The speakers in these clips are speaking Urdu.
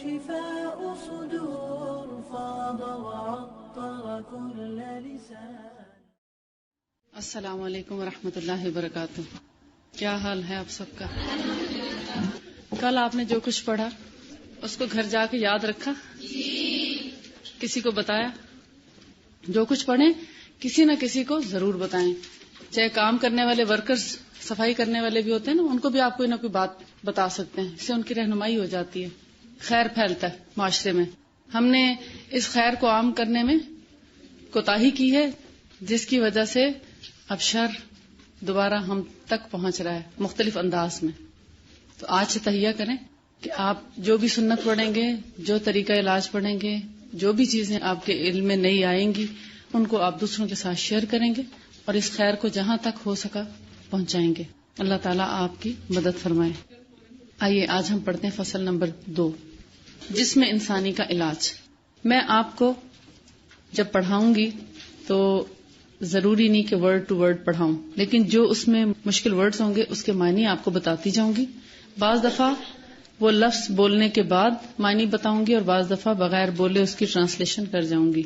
شفاء صدور فاض وعطر كل لسان. السلام علیکم ورحمۃ اللہ وبرکاتہ. کیا حال ہے آپ سب کا؟ کل آپ نے جو کچھ پڑھا اس کو گھر جا کے یاد رکھا؟ کسی کو بتایا؟ جو کچھ پڑھیں کسی نہ کسی کو ضرور بتائیں. چاہے کام کرنے والے ورکرز، صفائی کرنے والے بھی ہوتے ہیں نا، ان کو بھی آپ کوئی نہ کوئی بات بتا سکتے ہیں. اس سے ان کی رہنمائی ہو جاتی ہے، خیر پھیلتا ہے معاشرے میں. ہم نے اس خیر کو عام کرنے میں کوتاہی کی ہے، جس کی وجہ سے اب شر دوبارہ ہم تک پہنچ رہا ہے مختلف انداز میں. تو آج سے تہیہ کریں کہ آپ جو بھی سنت پڑھیں گے، جو طریقہ علاج پڑھیں گے، جو بھی چیزیں آپ کے علم میں نئی آئیں گی، ان کو آپ دوسروں کے ساتھ شیئر کریں گے اور اس خیر کو جہاں تک ہو سکا پہنچائیں گے. اللہ تعالیٰ آپ کی مدد فرمائے. آئیے آج ہم پڑھتے ہیں فصل نمبر 2، جسم انسانی کا علاج. میں آپ کو جب پڑھاؤں گی تو ضروری نہیں کہ ورڈ ٹو ورڈ پڑھاؤں، لیکن جو اس میں مشکل ورڈز ہوں گے اس کے معنی آپ کو بتاتی جاؤں گی. بعض دفعہ وہ لفظ بولنے کے بعد معنی بتاؤں گی اور بعض دفعہ بغیر بولے اس کی ٹرانسلیشن کر جاؤں گی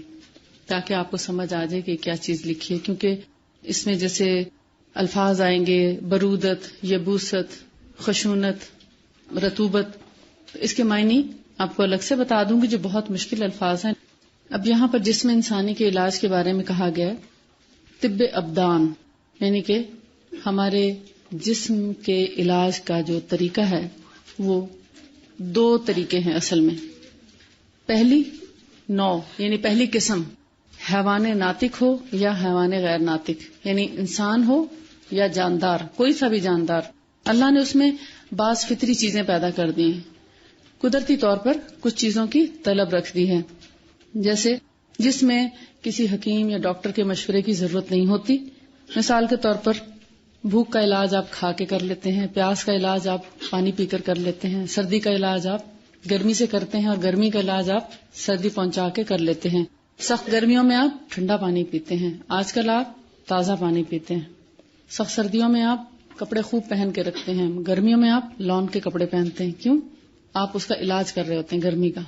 تاکہ آپ کو سمجھ آ جائے کہ کیا چیز لکھی ہے. کیونکہ اس میں جیسے الفاظ آئیں گے برودت، یبوست، خشونت، رطوبت، اس کے معنی آپ کو الگ سے بتا دوں گی جو بہت مشکل الفاظ ہیں. اب یہاں پر جسم انسانی کے علاج کے بارے میں کہا گیا ہے طب ابدان، یعنی کہ ہمارے جسم کے علاج کا جو طریقہ ہے وہ 2 طریقے ہیں اصل میں. پہلی نوع یعنی پہلی قسم حیوان ناطق ہو یا حیوان غیر ناطق، یعنی انسان ہو یا جاندار، کوئی سا بھی جاندار. اللہ نے اس میں بعض فطری چیزیں پیدا کر دی ہیں، قدرتی طور پر کچھ چیزوں کی طلب رکھ دی ہے، جیسے جس میں کسی حکیم یا ڈاکٹر کے مشورے کی ضرورت نہیں ہوتی. مثال کے طور پر بھوک کا علاج آپ کھا کے کر لیتے ہیں، پیاس کا علاج آپ پانی پی کر کر لیتے ہیں، سردی کا علاج آپ گرمی سے کرتے ہیں اور گرمی کا علاج آپ سردی پہنچا کے کر لیتے ہیں. سخت گرمیوں میں آپ ٹھنڈا پانی پیتے ہیں، آج کل آپ تازہ پانی پیتے ہیں. سخت سردیوں میں آپ کپڑے خوب پہن کے رکھتے ہیں، گرمیوں میں آپ لون کے کپڑے پہنتے ہیں. کیوں؟ آپ اس کا علاج کر رہے ہوتے ہیں گرمی کا.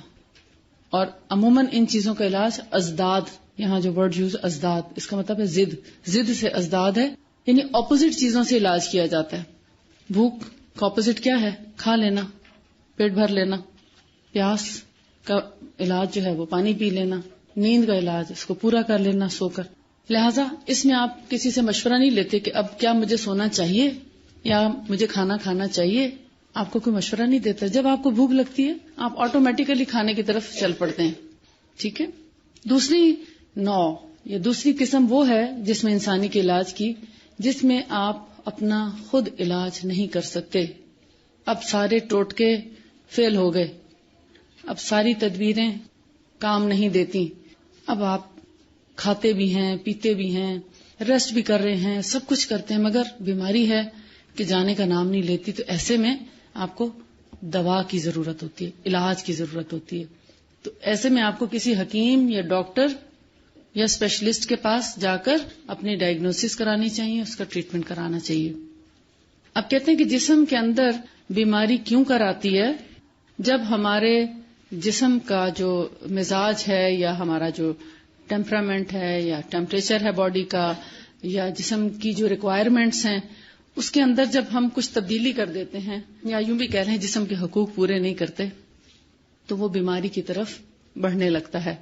اور عموماً ان چیزوں کا علاج ازداد، یہاں جو ورڈ یوز ازداد، اس کا مطلب ہے ضد سے ازداد ہے، یعنی اپوزٹ چیزوں سے علاج کیا جاتا ہے. بھوک کا اپوزٹ کیا ہے؟ کھا لینا، پیٹ بھر لینا. پیاس کا علاج جو ہے وہ پانی پی لینا. نیند کا علاج اس کو پورا کر لینا سو کر. لہٰذا اس میں آپ کسی سے مشورہ نہیں لیتے کہ اب کیا مجھے سونا چاہیے یا مجھے کھانا کھانا چاہیے. آپ کو کوئی مشورہ نہیں دیتا. جب آپ کو بھوک لگتی ہے آپ آٹومیٹیکلی کھانے کی طرف چل پڑتے ہیں. ٹھیک ہے. دوسری نوع یا دوسری قسم وہ ہے جس میں انسانی کے علاج کی، جس میں آپ اپنا خود علاج نہیں کر سکتے. اب سارے ٹوٹکے فیل ہو گئے، اب ساری تدبیریں کام نہیں دیتی. اب آپ کھاتے بھی ہیں، پیتے بھی ہیں، ریسٹ بھی کر رہے ہیں، سب کچھ کرتے ہیں، مگر بیماری ہے کہ جانے کا نام نہیں لیتی. تو ایسے میں آپ کو دوا کی ضرورت ہوتی ہے، علاج کی ضرورت ہوتی ہے. تو ایسے میں آپ کو کسی حکیم یا ڈاکٹر یا اسپیشلسٹ کے پاس جا کر اپنی ڈائگنوسس کرانی چاہیے، اس کا ٹریٹمنٹ کرانا چاہیے. اب کہتے ہیں کہ جسم کے اندر بیماری کیوں کر آتی ہے؟ جب ہمارے جسم کا جو مزاج ہے یا ہمارا جو ٹیمپرامنٹ ہے یا ٹیمپریچر ہے باڈی کا یا جسم کی جو ریکوائرمنٹس ہیں، اس کے اندر جب ہم کچھ تبدیلی کر دیتے ہیں یا یوں بھی کہہ رہے ہیں جسم کے حقوق پورے نہیں کرتے، تو وہ بیماری کی طرف بڑھنے لگتا ہے.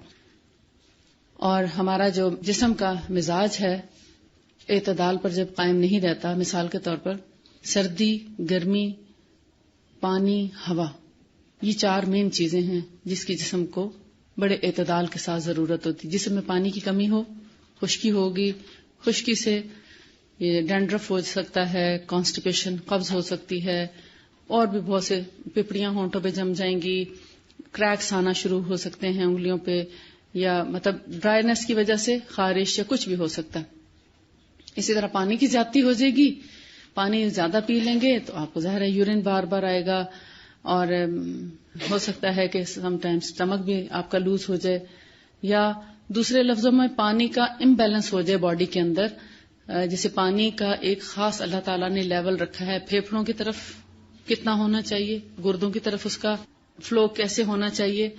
اور ہمارا جو جسم کا مزاج ہے اعتدال پر جب قائم نہیں رہتا، مثال کے طور پر سردی، گرمی، پانی، ہوا، یہ 4 مین چیزیں ہیں جس کی جسم کو بڑے اعتدال کے ساتھ ضرورت ہوتی. جسم میں پانی کی کمی ہو، خشکی ہوگی، خشکی سے یہ ڈینڈرف ہو سکتا ہے، کانسٹیپیشن، قبض ہو سکتی ہے، اور بھی بہت سے پپڑیاں ہونٹوں پہ جم جائیں گی، کریکس آنا شروع ہو سکتے ہیں انگلیوں پہ، یا مطلب ڈرائینس کی وجہ سے خارش یا کچھ بھی ہو سکتا ہے. اسی طرح پانی کی زیادتی ہو جائے گی، پانی زیادہ پی لیں گے تو آپ کو ظاہر ہے یورین بار بار آئے گا، اور ہو سکتا ہے کہ سم ٹائم اسٹمک بھی آپ کا لوز ہو جائے، یا دوسرے لفظوں میں پانی کا امبیلنس ہو جائے باڈی کے اندر. جیسے پانی کا ایک خاص اللہ تعالیٰ نے لیول رکھا ہے، پھیپھڑوں کی طرف کتنا ہونا چاہیے، گردوں کی طرف اس کا فلو کیسے ہونا چاہیے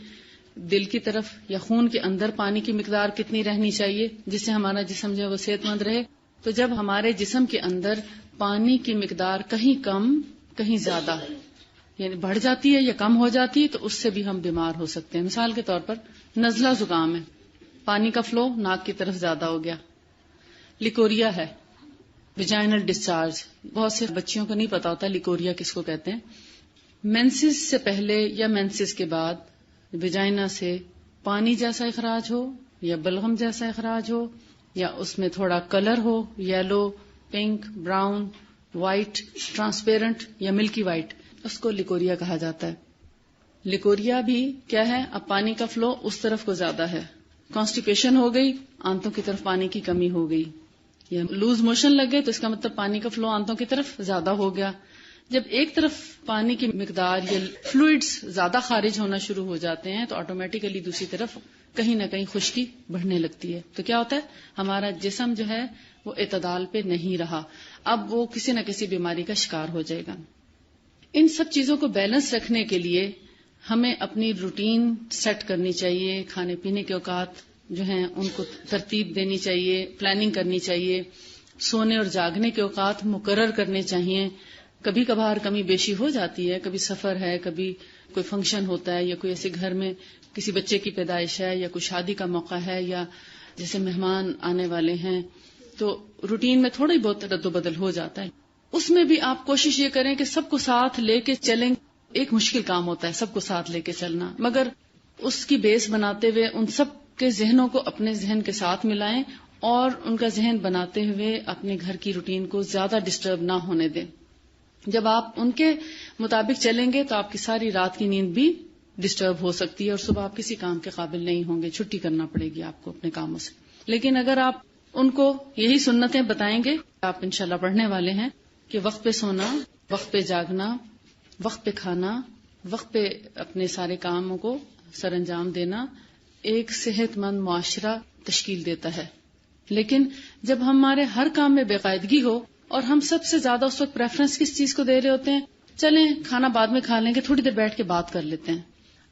دل کی طرف یا خون کے اندر پانی کی مقدار کتنی رہنی چاہیے جس سے ہمارا جسم جو ہے وہ صحت مند رہے. تو جب ہمارے جسم کے اندر پانی کی مقدار کہیں کم کہیں زیادہ یعنی بڑھ جاتی ہے یا کم ہو جاتی ہے تو اس سے بھی ہم بیمار ہو سکتے ہیں. مثال کے طور پر نزلہ زکام ہے, پانی کا فلو ناک کی طرف زیادہ ہو گیا. لیکوریا ہے, ویجائنل ڈسچارج, بہت سے بچیوں کو نہیں پتا ہوتا لیکوریا کس کو کہتے ہیں. مینسز سے پہلے یا مینسز کے بعد ویجائنا سے پانی جیسا اخراج ہو یا بلغم جیسا اخراج ہو یا اس میں تھوڑا کلر ہو, yellow, pink, brown, white, transparent یا ملکی وائٹ, اس کو لیکوریا کہا جاتا ہے. لیکوریا بھی کیا ہے, اب پانی کا فلو اس طرف کو زیادہ ہے, کانسٹیپیشن ہو گئی, آنتوں کی طرف پانی کی کمی ہو گئی, یا لوز موشن لگ گئے تو اس کا مطلب پانی کا فلو آنتوں کی طرف زیادہ ہو گیا. جب ایک طرف پانی کی مقدار یا فلوئڈز زیادہ خارج ہونا شروع ہو جاتے ہیں تو آٹومیٹیکلی دوسری طرف کہیں نہ کہیں خشکی بڑھنے لگتی ہے. تو کیا ہوتا ہے, ہمارا جسم جو ہے وہ اعتدال پہ نہیں رہا, اب وہ کسی نہ کسی بیماری کا شکار ہو جائے گا. ان سب چیزوں کو بیلنس رکھنے کے لیے ہمیں اپنی روٹین سیٹ کرنی چاہیے, کھانے پینے کے اوقات جو ہیں ان کو ترتیب دینی چاہیے, پلاننگ کرنی چاہیے, سونے اور جاگنے کے اوقات مقرر کرنے چاہیے. کبھی کبھار کمی بیشی ہو جاتی ہے, کبھی سفر ہے, کبھی کوئی فنکشن ہوتا ہے, یا کوئی ایسے گھر میں کسی بچے کی پیدائش ہے, یا کوئی شادی کا موقع ہے, یا جیسے مہمان آنے والے ہیں, تو روٹین میں تھوڑی بہت رد و بدل ہو جاتا ہے. اس میں بھی آپ کوشش یہ کریں کہ سب کو ساتھ لے کے چلیں. ایک مشکل کام ہوتا ہے سب کو ساتھ لے کے چلنا, مگر اس کی بیس بناتے ہوئے ان سب کے ذہنوں کو اپنے ذہن کے ساتھ ملائیں اور ان کا ذہن بناتے ہوئے اپنے گھر کی روٹین کو زیادہ ڈسٹرب نہ ہونے دیں. جب آپ ان کے مطابق چلیں گے تو آپ کی ساری رات کی نیند بھی ڈسٹرب ہو سکتی ہے اور صبح آپ کسی کام کے قابل نہیں ہوں گے, چھٹی کرنا پڑے گی آپ کو اپنے کاموں سے. لیکن اگر آپ ان کو یہی سنتیں بتائیں گے, آپ انشاءاللہ پڑھنے والے ہیں کہ وقت پہ سونا, وقت پہ جاگنا, وقت پہ کھانا, وقت پہ اپنے سارے کاموں کو سر انجام دینا ایک صحت مند معاشرہ تشکیل دیتا ہے. لیکن جب ہمارے ہر کام میں بے قاعدگی ہو اور ہم سب سے زیادہ اس وقت پریفرنس کس چیز کو دے رہے ہوتے ہیں, چلیں کھانا بعد میں کھا لیں گے, تھوڑی دیر بیٹھ کے بات کر لیتے ہیں,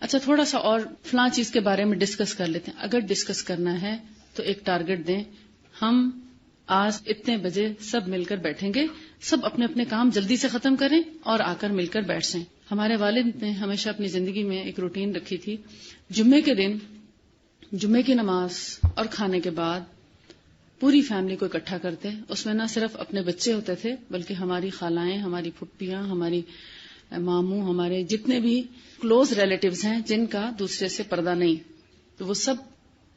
اچھا تھوڑا سا اور فلاں چیز کے بارے میں ڈسکس کر لیتے ہیں. اگر ڈسکس کرنا ہے تو ایک ٹارگٹ دیں, ہم آج اتنے بجے سب مل کر بیٹھیں گے, سب اپنے اپنے کام جلدی سے ختم کریں اور آ کر مل کر بیٹھ جائیں. ہمارے والد نے ہمیشہ اپنی زندگی میں ایک روٹین رکھی تھی, جمعے کے دن جمعے کی نماز اور کھانے کے بعد پوری فیملی کو اکٹھا کرتے. اس میں نہ صرف اپنے بچے ہوتے تھے بلکہ ہماری خالائیں, ہماری پھپھیاں, ہماری ماموں, ہمارے جتنے بھی کلوز ریلیٹیوز ہیں جن کا دوسرے سے پردہ نہیں, تو وہ سب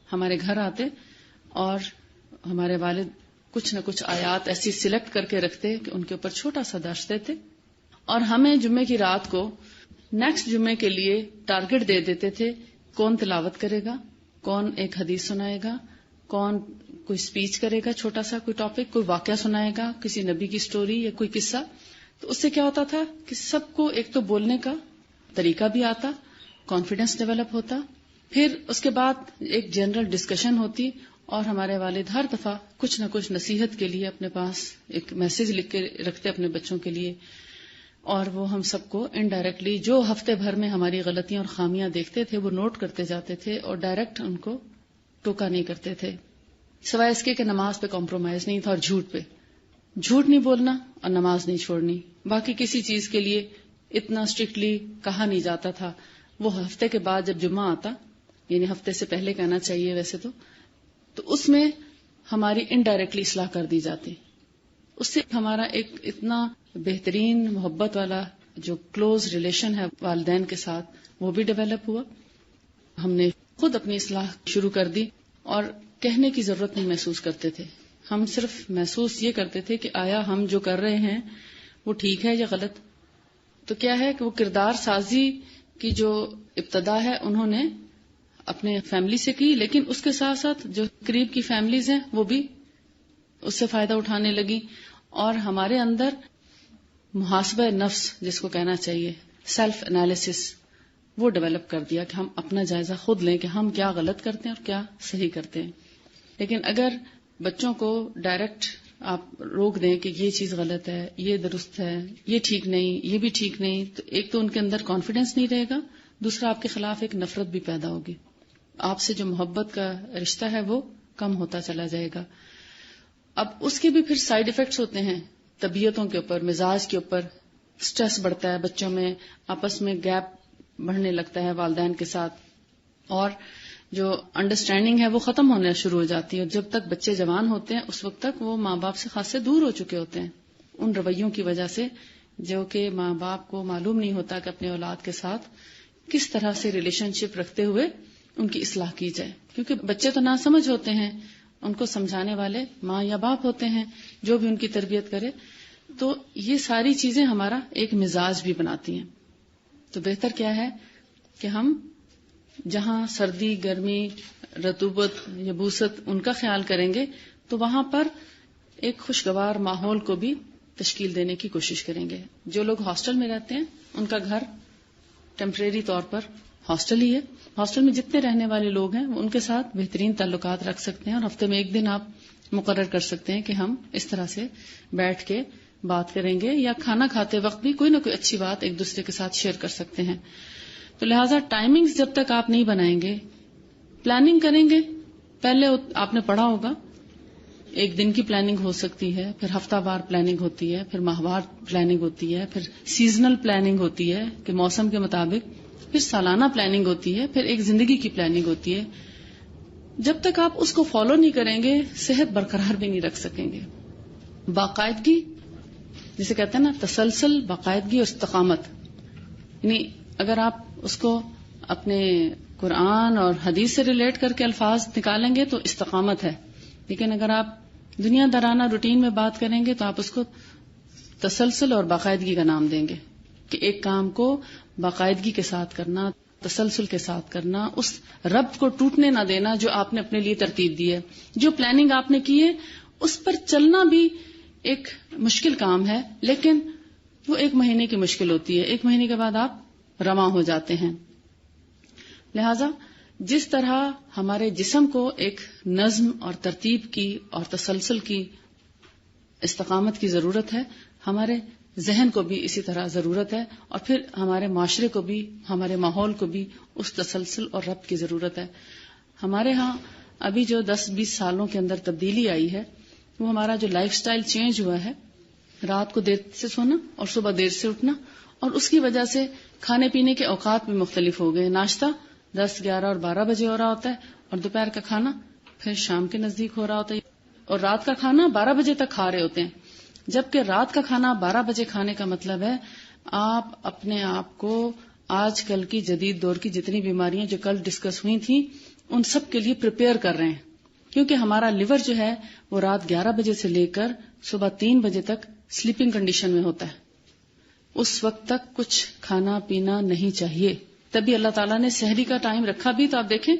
ہمارے گھر آتے اور ہمارے والد کچھ نہ کچھ آیات ایسی سلیکٹ کر کے رکھتے کہ ان کے اوپر چھوٹا سا درس دیتے اور ہمیں جمعے کی رات کو نیکسٹ جمعے کے لیے ٹارگٹ دے دیتے تھے, کون تلاوت کرے گا, کون ایک حدیث سنائے گا, کون کوئی سپیچ کرے گا, چھوٹا سا کوئی ٹاپک, کوئی واقعہ سنائے گا, کسی نبی کی سٹوری یا کوئی قصہ. تو اس سے کیا ہوتا تھا کہ سب کو ایک تو بولنے کا طریقہ بھی آتا, کانفیڈنس ڈیولپ ہوتا, پھر اس کے بعد ایک جنرل ڈسکشن ہوتی اور ہمارے والد ہر دفعہ کچھ نہ کچھ نصیحت کے لیے اپنے پاس ایک میسج لکھ کے رکھتے اپنے بچوں کے لیے, اور وہ ہم سب کو انڈائریکٹلی جو ہفتے بھر میں ہماری غلطیاں اور خامیاں دیکھتے تھے وہ نوٹ کرتے جاتے تھے اور ڈائریکٹ ان کو ٹوکا نہیں کرتے تھے, سوائے اس کے کہ نماز پہ کمپرومائز نہیں تھا اور جھوٹ نہیں بولنا اور نماز نہیں چھوڑنی. باقی کسی چیز کے لیے اتنا اسٹرکٹلی کہا نہیں جاتا تھا. وہ ہفتے کے بعد جب جمعہ آتا, یعنی ہفتے سے پہلے کہنا چاہیے ویسے تو اس میں ہماری انڈائریکٹلی اصلاح کر دی جاتی. اس سے ہمارا ایک اتنا بہترین محبت والا جو کلوز ریلیشن ہے والدین کے ساتھ وہ بھی ڈیولپ ہوا. ہم نے خود اپنی اصلاح شروع کر دی اور کہنے کی ضرورت نہیں محسوس کرتے تھے. ہم صرف محسوس یہ کرتے تھے کہ آیا ہم جو کر رہے ہیں وہ ٹھیک ہے یا غلط. تو کیا ہے کہ وہ کردار سازی کی جو ابتدا ہے انہوں نے اپنے فیملی سے کی, لیکن اس کے ساتھ ساتھ جو قریب کی فیملیز ہیں وہ بھی اس سے فائدہ اٹھانے لگی, اور ہمارے اندر محاسبہ نفس جس کو کہنا چاہیے سیلف انالیسس وہ ڈیولپ کر دیا کہ ہم اپنا جائزہ خود لیں کہ ہم کیا غلط کرتے ہیں اور کیا صحیح کرتے ہیں. لیکن اگر بچوں کو ڈائریکٹ آپ روک دیں کہ یہ چیز غلط ہے, یہ درست ہے, یہ ٹھیک نہیں, یہ بھی ٹھیک نہیں, تو ایک تو ان کے اندر کانفیڈنس نہیں رہے گا, دوسرا آپ کے خلاف ایک نفرت بھی پیدا ہوگی، آپ سے جو محبت کا رشتہ ہے وہ کم ہوتا چلا جائے گا. اب اس کے بھی پھر سائیڈ ایفیکٹس ہوتے ہیں طبیعتوں کے اوپر، مزاج کے اوپر. سٹریس بڑھتا ہے بچوں میں، آپس میں گیپ بڑھنے لگتا ہے والدین کے ساتھ، اور جو انڈرسٹینڈنگ ہے وہ ختم ہونے شروع ہو جاتی ہے. اور جب تک بچے جوان ہوتے ہیں اس وقت تک وہ ماں باپ سے خاصے دور ہو چکے ہوتے ہیں ان رویوں کی وجہ سے، جو کہ ماں باپ کو معلوم نہیں ہوتا کہ اپنے اولاد کے ساتھ کس طرح سے ریلیشن شپ رکھتے ہوئے ان کی اصلاح کی جائے. کیونکہ بچے تو ناسمجھ ہوتے ہیں، ان کو سمجھانے والے ماں یا باپ ہوتے ہیں جو بھی ان کی تربیت کرے. تو یہ ساری چیزیں ہمارا ایک مزاج بھی بناتی ہیں. تو بہتر کیا ہے کہ ہم جہاں سردی، گرمی، رطوبت، یبوست ان کا خیال کریں گے تو وہاں پر ایک خوشگوار ماحول کو بھی تشکیل دینے کی کوشش کریں گے. جو لوگ ہاسٹل میں رہتے ہیں ان کا گھر ٹیمپریری طور پر ہاسٹل ہی ہے. ہاسٹل میں جتنے رہنے والے لوگ ہیں وہ ان کے ساتھ بہترین تعلقات رکھ سکتے ہیں، اور ہفتے میں ایک دن آپ مقرر کر سکتے ہیں کہ ہم اس طرح سے بیٹھ کے بات کریں گے، یا کھانا کھاتے وقت بھی کوئی نہ کوئی اچھی بات ایک دوسرے کے ساتھ شیئر کر سکتے ہیں. تو لہٰذا ٹائمنگز جب تک آپ نہیں بنائیں گے، پلاننگ کریں گے. پہلے آپ نے پڑھا ہوگا ایک دن کی پلاننگ ہو سکتی ہے، پھر ہفتہ وار پلاننگ ہوتی ہے، پھر ماہوار پلاننگ ہوتی ہے، پھر سیزنل پلاننگ ہوتی ہے کہ موسم کے مطابق، پھر سالانہ پلاننگ ہوتی ہے، پھر ایک زندگی کی پلاننگ ہوتی ہے. جب تک آپ اس کو فالو نہیں کریں گے صحت برقرار بھی نہیں رکھ سکیں گے. باقاعدگی جسے کہتے ہیں نا، تسلسل، باقاعدگی اور استقامت، یعنی اگر آپ اس کو اپنے قرآن اور حدیث سے ریلیٹ کر کے الفاظ نکالیں گے تو استقامت ہے. لیکن اگر آپ دنیا دارانہ روٹین میں بات کریں گے تو آپ اس کو تسلسل اور باقاعدگی کا نام دیں گے کہ ایک کام کو باقاعدگی کے ساتھ کرنا، تسلسل کے ساتھ کرنا، اس ربط کو ٹوٹنے نہ دینا جو آپ نے اپنے لیے ترتیب دی ہے. جو پلاننگ آپ نے کی ہے اس پر چلنا بھی ایک مشکل کام ہے، لیکن وہ 1 مہینے کی مشکل ہوتی ہے، 1 مہینے کے بعد آپ رواں ہو جاتے ہیں. لہذا جس طرح ہمارے جسم کو ایک نظم اور ترتیب کی اور تسلسل کی، استقامت کی ضرورت ہے، ہمارے ذہن کو بھی اسی طرح ضرورت ہے، اور پھر ہمارے معاشرے کو بھی، ہمارے ماحول کو بھی اس تسلسل اور ربط کی ضرورت ہے. ہمارے ہاں ابھی جو 10-20 سالوں کے اندر تبدیلی آئی ہے وہ ہمارا جو لائف سٹائل چینج ہوا ہے، رات کو دیر سے سونا اور صبح دیر سے اٹھنا، اور اس کی وجہ سے کھانے پینے کے اوقات بھی مختلف ہو گئے. ناشتہ 10, 11 اور 12 بجے ہو رہا ہوتا ہے، اور دوپہر کا کھانا پھر شام کے نزدیک ہو رہا ہوتا ہے، اور رات کا کھانا 12 بجے تک کھا رہے ہوتے ہیں. جبکہ رات کا کھانا 12 بجے کھانے کا مطلب ہے آپ اپنے آپ کو آج کل کی جدید دور کی جتنی بیماریاں جو کل ڈسکس ہوئی تھیں ان سب کے لیے پریپیئر کر رہے ہیں. کیونکہ ہمارا لیور جو ہے وہ رات 11 بجے سے لے کر صبح 3 بجے تک سلیپنگ کنڈیشن میں ہوتا ہے. اس وقت تک کچھ کھانا پینا نہیں چاہیے. تبھی اللہ تعالیٰ نے سحری کا ٹائم رکھا بھی. تو آپ دیکھیں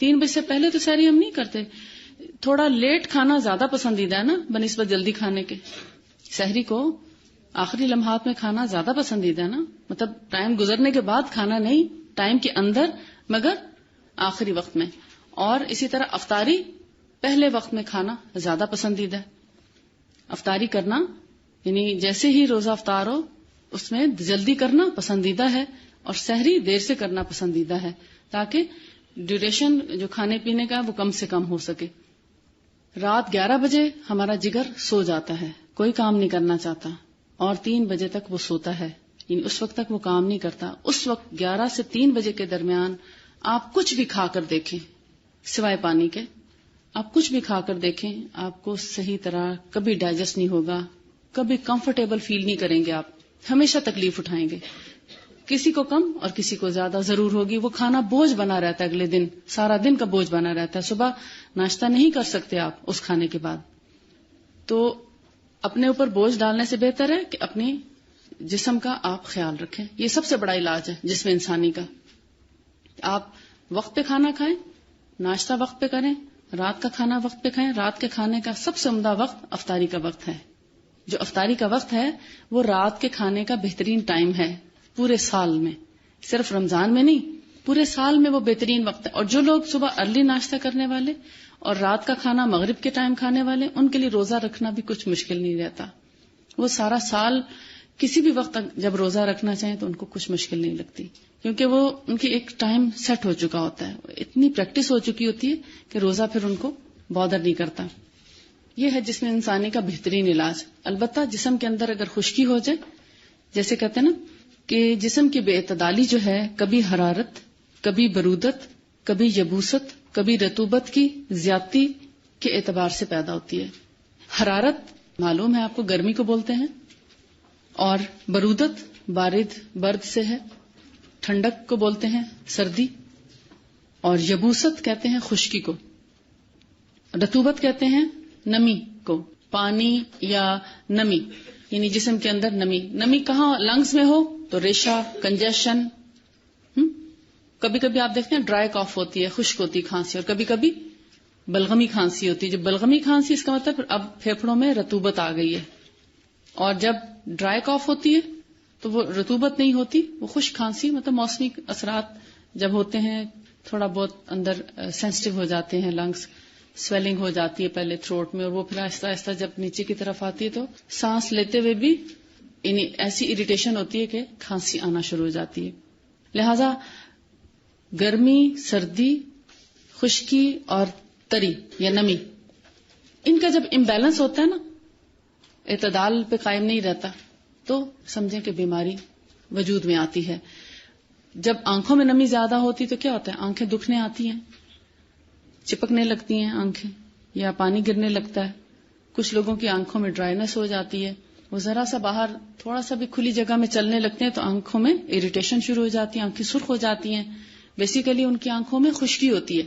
3 بجے سے پہلے تو سحری ہم نہیں کرتے. تھوڑا لیٹ کھانا زیادہ پسندیدہ ہے نا بنسبت جلدی کھانے کے. سحری کو آخری لمحات میں کھانا زیادہ پسندیدہ ہے نا، مطلب ٹائم گزرنے کے بعد کھانا نہیں، ٹائم کے اندر مگر آخری وقت میں. اور اسی طرح افطاری پہلے وقت میں کھانا زیادہ پسندیدہ ہے. افطاری کرنا یعنی جیسے ہی روزہ افطار ہو اس میں جلدی کرنا پسندیدہ ہے، اور سحری دیر سے کرنا پسندیدہ ہے تاکہ ڈیوریشن جو کھانے پینے کا وہ کم سے کم ہو سکے. رات 11 بجے ہمارا جگر سو جاتا ہے، کوئی کام نہیں کرنا چاہتا، اور 3 بجے تک وہ سوتا ہے، یعنی اس وقت تک وہ کام نہیں کرتا. اس وقت 11 سے 3 بجے کے درمیان آپ کچھ بھی کھا کر دیکھیں سوائے پانی کے، آپ کچھ بھی کھا کر دیکھیں، آپ کو صحیح طرح کبھی ڈائجسٹ نہیں ہوگا، کبھی کمفرٹیبل فیل نہیں کریں گے، آپ ہمیشہ تکلیف اٹھائیں گے. کسی کو کم اور کسی کو زیادہ ضرور ہوگی. وہ کھانا بوجھ بنا رہتا ہے، اگلے دن سارا دن کا بوجھ بنا رہتا ہے. صبح ناشتہ نہیں کر سکتے آپ اس کھانے کے بعد. تو اپنے اوپر بوجھ ڈالنے سے بہتر ہے کہ اپنی جسم کا آپ خیال رکھیں. یہ سب سے بڑا علاج ہے جسم انسانی کا. آپ وقت پہ کھانا کھائیں، ناشتہ وقت پہ کریں، رات کا کھانا وقت پہ کھائیں. رات کے کھانے کا سب سے عمدہ وقت افطاری کا وقت ہے. جو افطاری کا وقت ہے وہ رات کے کھانے کا بہترین ٹائم ہے پورے سال میں، صرف رمضان میں نہیں، پورے سال میں وہ بہترین وقت ہے. اور جو لوگ صبح ارلی ناشتہ کرنے والے اور رات کا کھانا مغرب کے ٹائم کھانے والے، ان کے لیے روزہ رکھنا بھی کچھ مشکل نہیں رہتا. وہ سارا سال کسی بھی وقت جب روزہ رکھنا چاہیں تو ان کو کچھ مشکل نہیں لگتی، کیونکہ وہ ان کی ایک ٹائم سیٹ ہو چکا ہوتا ہے, اتنی پریکٹس ہو چکی ہوتی ہے کہ روزہ پھر ان کو بادر نہیں کرتا. یہ ہے جسم انسانی کا بہترین علاج. البتہ جسم کے اندر اگر خشکی ہو جائے, جیسے کہتے ہیں نا کہ جسم کی بے اعتدالی جو ہے, کبھی حرارت, کبھی برودت, کبھی یبوست, کبھی رطوبت کی زیادتی کے اعتبار سے پیدا ہوتی ہے. حرارت معلوم ہے آپ کو, گرمی کو بولتے ہیں, اور برودت بارد برد سے ہے, ٹھنڈک کو بولتے ہیں سردی, اور یبوست کہتے ہیں خشکی کو, رطوبت کہتے ہیں نمی کو, پانی یا نمی یعنی جسم کے اندر نمی. نمی کہاں لنگز میں ہو تو ریشہ, کنجیشن. کبھی کبھی آپ دیکھتے ہیں ڈرائی کاف ہوتی ہے, خشک ہوتی کھانسی, اور کبھی کبھی بلغمی کھانسی ہوتی ہے. جب بلغمی کھانسی اس کا مطلب اب پھیپھڑوں میں رطوبت آ گئی ہے, اور جب ڈرائی کاف ہوتی ہے تو وہ رطوبت نہیں ہوتی, وہ خشک کھانسی, مطلب موسمی اثرات جب ہوتے ہیں تھوڑا بہت اندر سینسٹیو ہو جاتے ہیں لنگس, سویلنگ ہو جاتی ہے پہلے تھروٹ میں, اور وہ پھر آہستہ آہستہ جب نیچے کی طرف آتی ہے تو سانس لیتے ہوئے بھی یعنی ایسی اریٹیشن ہوتی ہے کہ کھانسی آنا شروع ہو جاتی ہے. لہذا گرمی, سردی, خشکی اور تری یا نمی, ان کا جب امبیلنس ہوتا ہے نا, اعتدال پہ قائم نہیں رہتا, تو سمجھیں کہ بیماری وجود میں آتی ہے. جب آنکھوں میں نمی زیادہ ہوتی تو کیا ہوتا ہے, آنکھیں دکھنے آتی ہیں, چپکنے لگتی ہیں آنکھیں, یا پانی گرنے لگتا ہے. کچھ لوگوں کی آنکھوں میں ڈرائینس ہو جاتی ہے, وہ ذرا سا باہر تھوڑا سا بھی کھلی جگہ میں چلنے لگتے ہیں تو آنکھوں میں اریٹیشن شروع ہو جاتی ہے, آنکھیں سرخ ہو جاتی ہیں. بیسیکلی ان کی آنکھوں میں خشکی ہوتی ہے,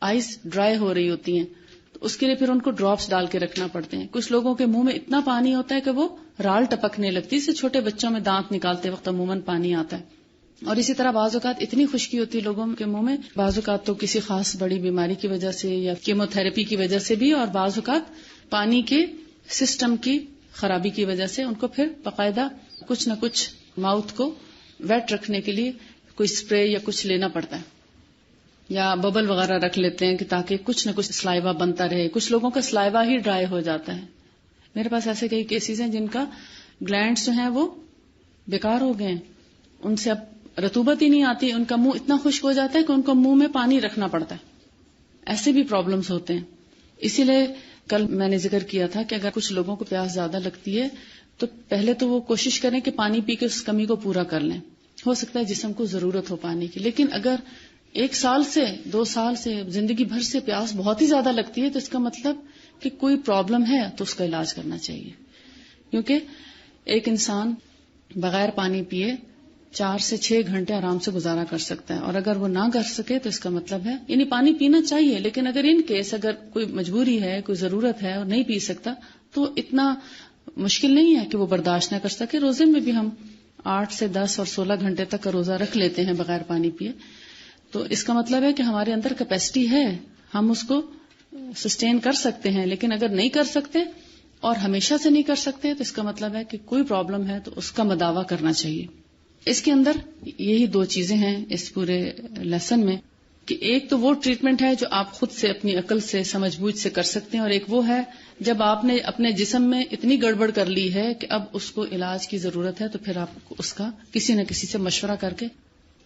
آئیز ڈرائی ہو رہی ہوتی ہیں, تو اس کے لیے پھر ان کو ڈراپس ڈال کے رکھنا پڑتے ہیں. کچھ لوگوں کے منہ میں اتنا پانی ہوتا ہے کہ وہ رال ٹپکنے لگتی ہے, اسے چھوٹے بچوں میں دانت نکالتے وقت عموماً پانی آتا ہے. اور اسی طرح بعض اوقات اتنی خشکی ہوتی ہے لوگوں کے منہ میں, بعض اوقات تو کسی خاص بڑی بیماری کی وجہ سے یا کیمو تھراپی کی وجہ سے بھی, اور بعض اوقات پانی کے سسٹم کی خرابی کی وجہ سے ان کو پھر باقاعدہ کچھ نہ کچھ ماؤتھ کو ویٹ رکھنے کے لیے کوئی اسپرے یا کچھ لینا پڑتا ہے, یا ببل وغیرہ رکھ لیتے ہیں کہ تاکہ کچھ نہ کچھ سلائیوا بنتا رہے. کچھ لوگوں کا سلائیوا ہی ڈرائی ہو جاتا ہے. میرے پاس ایسے کئی کیسز ہیں جن کا گلینڈز جو ہیں وہ بیکار ہو گئے ہیں, ان سے اب رطوبت ہی نہیں آتی, ان کا منہ اتنا خشک ہو جاتا ہے کہ ان کو منہ میں پانی رکھنا پڑتا ہے. ایسے بھی پرابلمز ہوتے ہیں. اسی لیے کل میں نے ذکر کیا تھا کہ اگر کچھ لوگوں کو پیاس زیادہ لگتی ہے تو پہلے تو وہ کوشش کریں کہ پانی پی کے اس کمی کو پورا کر لیں. ہو سکتا ہے جسم کو ضرورت ہو پانی کی, لیکن اگر 1 سال سے 2 سال سے زندگی بھر سے پیاس بہت ہی زیادہ لگتی ہے تو اس کا مطلب کہ کوئی پرابلم ہے تو اس کا علاج کرنا چاہیے. کیونکہ ایک انسان بغیر پانی پیے 4 سے 6 گھنٹے آرام سے گزارا کر سکتا ہے, اور اگر وہ نہ کر سکے تو اس کا مطلب ہے یعنی پانی پینا چاہیے, لیکن اگر ان کیس اگر کوئی مجبوری ہے, کوئی ضرورت ہے اور نہیں پی سکتا تو اتنا مشکل نہیں ہے کہ وہ برداشت نہ کر سکے. روزے میں بھی ہم 8 سے 10 اور 16 گھنٹے تک کا روزہ رکھ لیتے ہیں بغیر پانی پیے, تو اس کا مطلب ہے کہ ہمارے اندر کیپیسٹی ہے, ہم اس کو سسٹین کر سکتے ہیں. لیکن اگر نہیں کر سکتے اور ہمیشہ سے نہیں کر سکتے تو اس کا مطلب ہے کہ کوئی پرابلم ہے تو اس کا مداوع کرنا چاہیے. اس کے اندر یہی 2 چیزیں ہیں اس پورے لیسن میں, کہ ایک تو وہ ٹریٹمنٹ ہے جو آپ خود سے اپنی عقل سے سمجھ بوجھ سے کر سکتے ہیں, اور ایک وہ ہے جب آپ نے اپنے جسم میں اتنی گڑبڑ کر لی ہے کہ اب اس کو علاج کی ضرورت ہے تو پھر آپ کو اس کا کسی نہ کسی سے مشورہ کر کے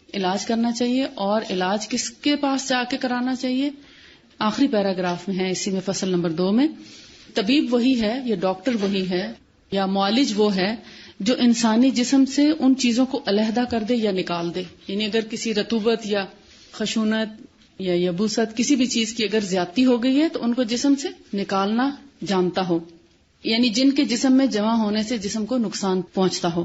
علاج کرنا چاہیے. اور علاج کس کے پاس جا کے کرانا چاہیے, آخری پیراگراف میں ہے اسی میں فصل نمبر 2 میں. طبیب وہی ہے یا ڈاکٹر وہی ہے یا معالج وہ ہے جو انسانی جسم سے ان چیزوں کو علیحدہ کر دے یا نکال دے. یعنی اگر کسی رطوبت یا خشونت یا یبوست کسی بھی چیز کی اگر زیادتی ہو گئی ہے تو ان کو جسم سے نکالنا جانتا ہو, یعنی جن کے جسم میں جمع ہونے سے جسم کو نقصان پہنچتا ہو,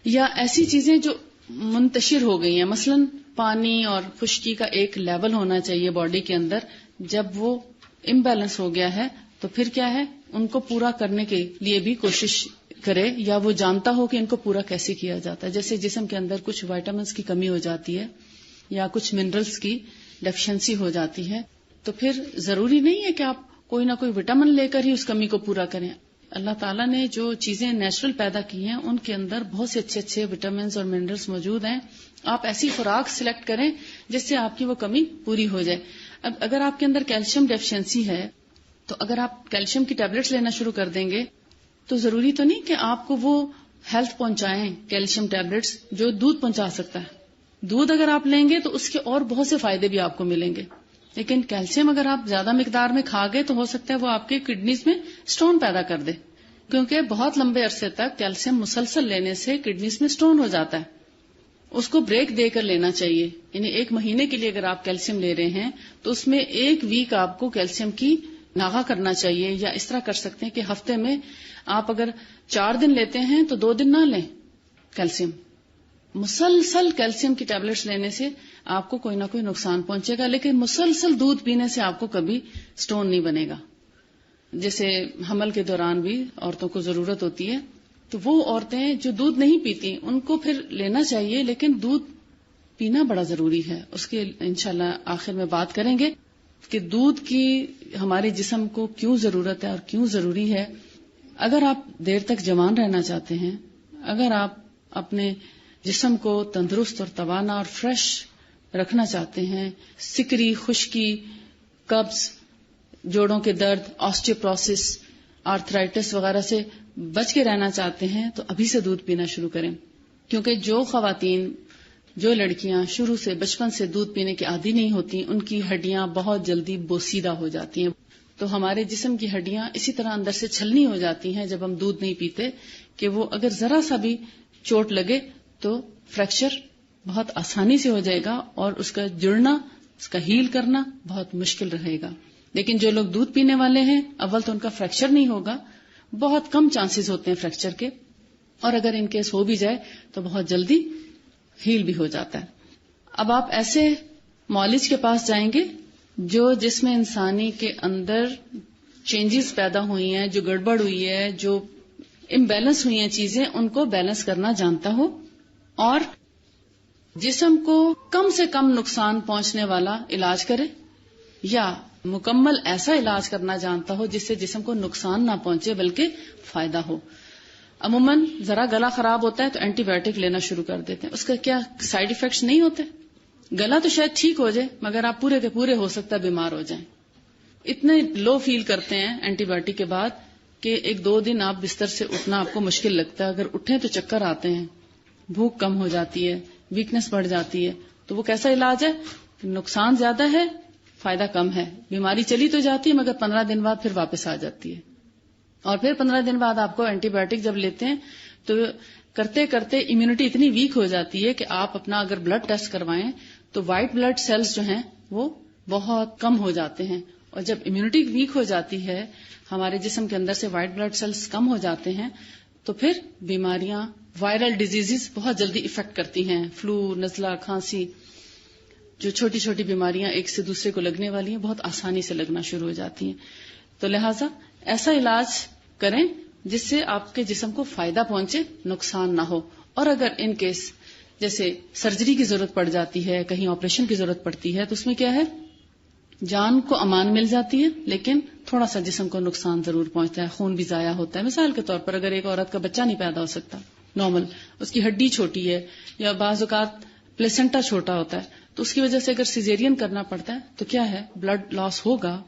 یا ایسی چیزیں جو منتشر ہو گئی ہیں. مثلا پانی اور خشکی کا ایک لیول ہونا چاہیے باڈی کے اندر, جب وہ امبیلنس ہو گیا ہے تو پھر کیا ہے, ان کو پورا کرنے کے لیے بھی کوشش کرے, یا وہ جانتا ہو کہ ان کو پورا کیسے کیا جاتا ہے. جیسے جسم کے اندر کچھ وائٹامنس کی کمی ہو جاتی ہے یا کچھ منرلز کی ڈیفیشنسی ہو جاتی ہے, تو پھر ضروری نہیں ہے کہ آپ کوئی نہ کوئی وٹامن لے کر ہی اس کمی کو پورا کریں. اللہ تعالیٰ نے جو چیزیں نیچرل پیدا کی ہیں ان کے اندر بہت سے اچھے اچھے وٹامنز اور منرلز موجود ہیں. آپ ایسی خوراک سلیکٹ کریں جس سے آپ کی وہ کمی پوری ہو جائے. اب اگر آپ کے اندر کیلشیم ڈیفیشنسی ہے تو اگر آپ کیلشیم کی ٹیبلٹس لینا شروع کر دیں گے تو ضروری تو نہیں کہ آپ کو وہ ہیلتھ پہنچائیں کیلشیم ٹیبلٹس جو دودھ پہنچا سکتا ہے. دودھ اگر آپ لیں گے تو اس کے اور بہت سے فائدے بھی آپ کو ملیں گے، لیکن کیلشیم اگر آپ زیادہ مقدار میں کھا گئے تو ہو سکتا ہے وہ آپ کے کڈنیز میں سٹون پیدا کر دے، کیونکہ بہت لمبے عرصے تک کیلشیم مسلسل لینے سے کڈنیز میں سٹون ہو جاتا ہے. اس کو بریک دے کر لینا چاہیے، یعنی 1 مہینے کے لیے اگر آپ کیلشیم لے رہے ہیں تو اس میں 1 ویک آپ کو کیلشیم کی ناغہ کرنا چاہیے، یا اس طرح کر سکتے ہیں کہ ہفتے میں آپ اگر 4 دن لیتے ہیں تو 2 دن نہ لیں کیلشیم. مسلسل کیلشیم کی ٹیبلٹس لینے سے آپ کو کوئی نہ کوئی نقصان پہنچے گا، لیکن مسلسل دودھ پینے سے آپ کو کبھی سٹون نہیں بنے گا. جیسے حمل کے دوران بھی عورتوں کو ضرورت ہوتی ہے، تو وہ عورتیں جو دودھ نہیں پیتی ان کو پھر لینا چاہیے، لیکن دودھ پینا بڑا ضروری ہے. اس کے انشاءاللہ آخر میں بات کریں گے کہ دودھ کی ہمارے جسم کو کیوں ضرورت ہے اور کیوں ضروری ہے. اگر آپ دیر تک جوان رہنا چاہتے ہیں، اگر آپ اپنے جسم کو تندرست اور توانا اور فریش رکھنا چاہتے ہیں، سکری، خشکی، قبض، جوڑوں کے درد، آسٹیوپروسس، آرتھرائٹس وغیرہ سے بچ کے رہنا چاہتے ہیں تو ابھی سے دودھ پینا شروع کریں. کیونکہ جو خواتین، جو لڑکیاں شروع سے بچپن سے دودھ پینے کی عادی نہیں ہوتی، ان کی ہڈیاں بہت جلدی بوسیدہ ہو جاتی ہیں. تو ہمارے جسم کی ہڈیاں اسی طرح اندر سے چھلنی ہو جاتی ہیں جب ہم دودھ نہیں پیتے، کہ وہ اگر ذرا سا بھی چوٹ لگے تو فریکچر بہت آسانی سے ہو جائے گا اور اس کا جڑنا، اس کا ہیل کرنا بہت مشکل رہے گا. لیکن جو لوگ دودھ پینے والے ہیں، اول تو ان کا فریکچر نہیں ہوگا، بہت کم چانسز ہوتے ہیں فریکچر کے، اور اگر ان کیس ہو بھی جائے تو بہت جلدی ہیل بھی ہو جاتا ہے. اب آپ ایسے معالج کے پاس جائیں گے جو جسم انسانی کے اندر چینجز پیدا ہوئی ہیں، جو گڑبڑ ہوئی ہے، جو امبیلنس ہوئی ہیں چیزیں، ان کو بیلنس کرنا جانتا ہو اور جسم کو کم سے کم نقصان پہنچنے والا علاج کرے، یا مکمل ایسا علاج کرنا جانتا ہو جس سے جسم کو نقصان نہ پہنچے بلکہ فائدہ ہو. عموماً ذرا گلا خراب ہوتا ہے تو اینٹی بایوٹک لینا شروع کر دیتے ہیں. اس کا کیا سائیڈ ایفیکٹس نہیں ہوتے؟ گلا تو شاید ٹھیک ہو جائے مگر آپ پورے کے پورے ہو سکتا ہے بیمار ہو جائیں. اتنے لو فیل کرتے ہیں اینٹی بایوٹک کے بعد کہ 1-2 دن آپ بستر سے اٹھنا آپ کو مشکل لگتا ہے. اگر اٹھیں تو چکر آتے ہیں، بھوک کم ہو جاتی ہے، ویکنس بڑھ جاتی ہے. تو وہ کیسا علاج ہے؟ نقصان زیادہ ہے، فائدہ کم ہے. بیماری چلی تو جاتی ہے مگر 15 دن بعد پھر واپس آ جاتی ہے، اور پھر 15 دن بعد آپ کو اینٹی بایوٹک جب لیتے ہیں تو کرتے کرتے امیونٹی اتنی ویک ہو جاتی ہے کہ آپ اپنا اگر بلڈ ٹیسٹ کروائیں تو وائٹ بلڈ سیلز جو ہیں وہ بہت کم ہو جاتے ہیں. اور جب امیونٹی ویک ہو جاتی ہے، ہمارے جسم کے اندر سے وائٹ بلڈ سیلز کم ہو جاتے ہیں، تو پھر بیماریاں، وائرل ڈیزیزز بہت جلدی افیکٹ کرتی ہیں. فلو، نزلہ، کھانسی، جو چھوٹی چھوٹی بیماریاں ایک سے دوسرے کو لگنے والی ہیں بہت آسانی سے لگنا شروع ہو جاتی ہیں. تو لہٰذا ایسا علاج کریں جس سے آپ کے جسم کو فائدہ پہنچے، نقصان نہ ہو. اور اگر ان کیس جیسے سرجری کی ضرورت پڑ جاتی ہے، کہیں آپریشن کی ضرورت پڑتی ہے، تو اس میں کیا ہے، جان کو امان مل جاتی ہے لیکن تھوڑا سا جسم کو نقصان ضرور پہنچتا ہے، خون بھی ضائع ہوتا ہے. مثال کے طور پر اگر ایک عورت کا بچہ نہیں پیدا ہو سکتا نارمل، اس کی ہڈی چھوٹی ہے یا بعض اوقات پلیسنٹا چھوٹا ہوتا ہے، تو اس کی وجہ سے اگر سیزیرین کرنا پڑتا ہے تو کیا ہے، بلڈ لاس ہوگا،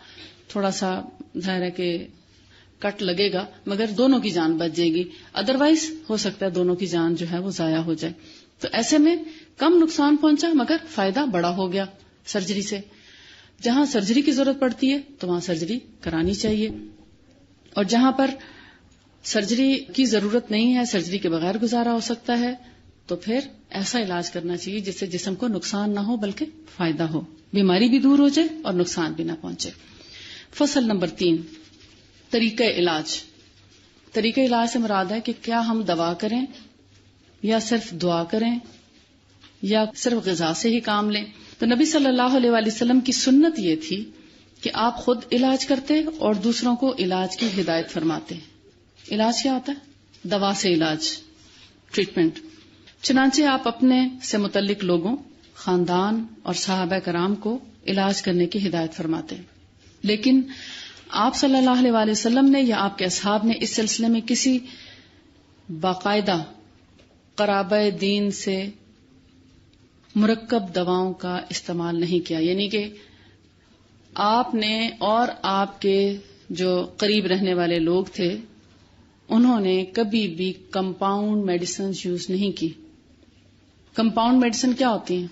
تھوڑا سا ظاہر ہے کہ کٹ لگے گا مگر دونوں کی جان بچ جائے گی. ادروائز ہو سکتا ہے دونوں کی جان جو ہے وہ ضائع ہو جائے. تو ایسے میں کم نقصان پہنچا مگر فائدہ بڑا ہو گیا سرجری سے. جہاں سرجری کی ضرورت پڑتی ہے تو وہاں سرجری کرانی چاہیے، اور جہاں پر سرجری کی ضرورت نہیں ہے، سرجری کے بغیر گزارا ہو سکتا ہے، تو پھر ایسا علاج کرنا چاہیے جس سے جسم کو نقصان نہ ہو بلکہ فائدہ ہو، بیماری بھی دور ہو جائے اور نقصان بھی نہ پہنچے. فصل نمبر 3، طریقہ علاج. طریقہ علاج سے مراد ہے کہ کیا ہم دوا کریں یا صرف دعا کریں یا صرف غذا سے ہی کام لیں. تو نبی صلی اللہ علیہ وآلہ وسلم کی سنت یہ تھی کہ آپ خود علاج کرتے اور دوسروں کو علاج کی ہدایت فرماتے. علاج کیا ہوتا ہے؟ دوا سے علاج، ٹریٹمنٹ. چنانچہ آپ اپنے سے متعلق لوگوں، خاندان اور صحابہ کرام کو علاج کرنے کی ہدایت فرماتے. لیکن آپ صلی اللہ علیہ وآلہ وسلم نے یا آپ کے اصحاب نے اس سلسلے میں کسی باقاعدہ قرابہ دین سے مرکب دواؤں کا استعمال نہیں کیا. یعنی کہ آپ نے اور آپ کے جو قریب رہنے والے لوگ تھے انہوں نے کبھی بھی کمپاؤنڈ میڈیسنز یوز نہیں کی. کمپاؤنڈ میڈیسن کیا ہوتی ہیں؟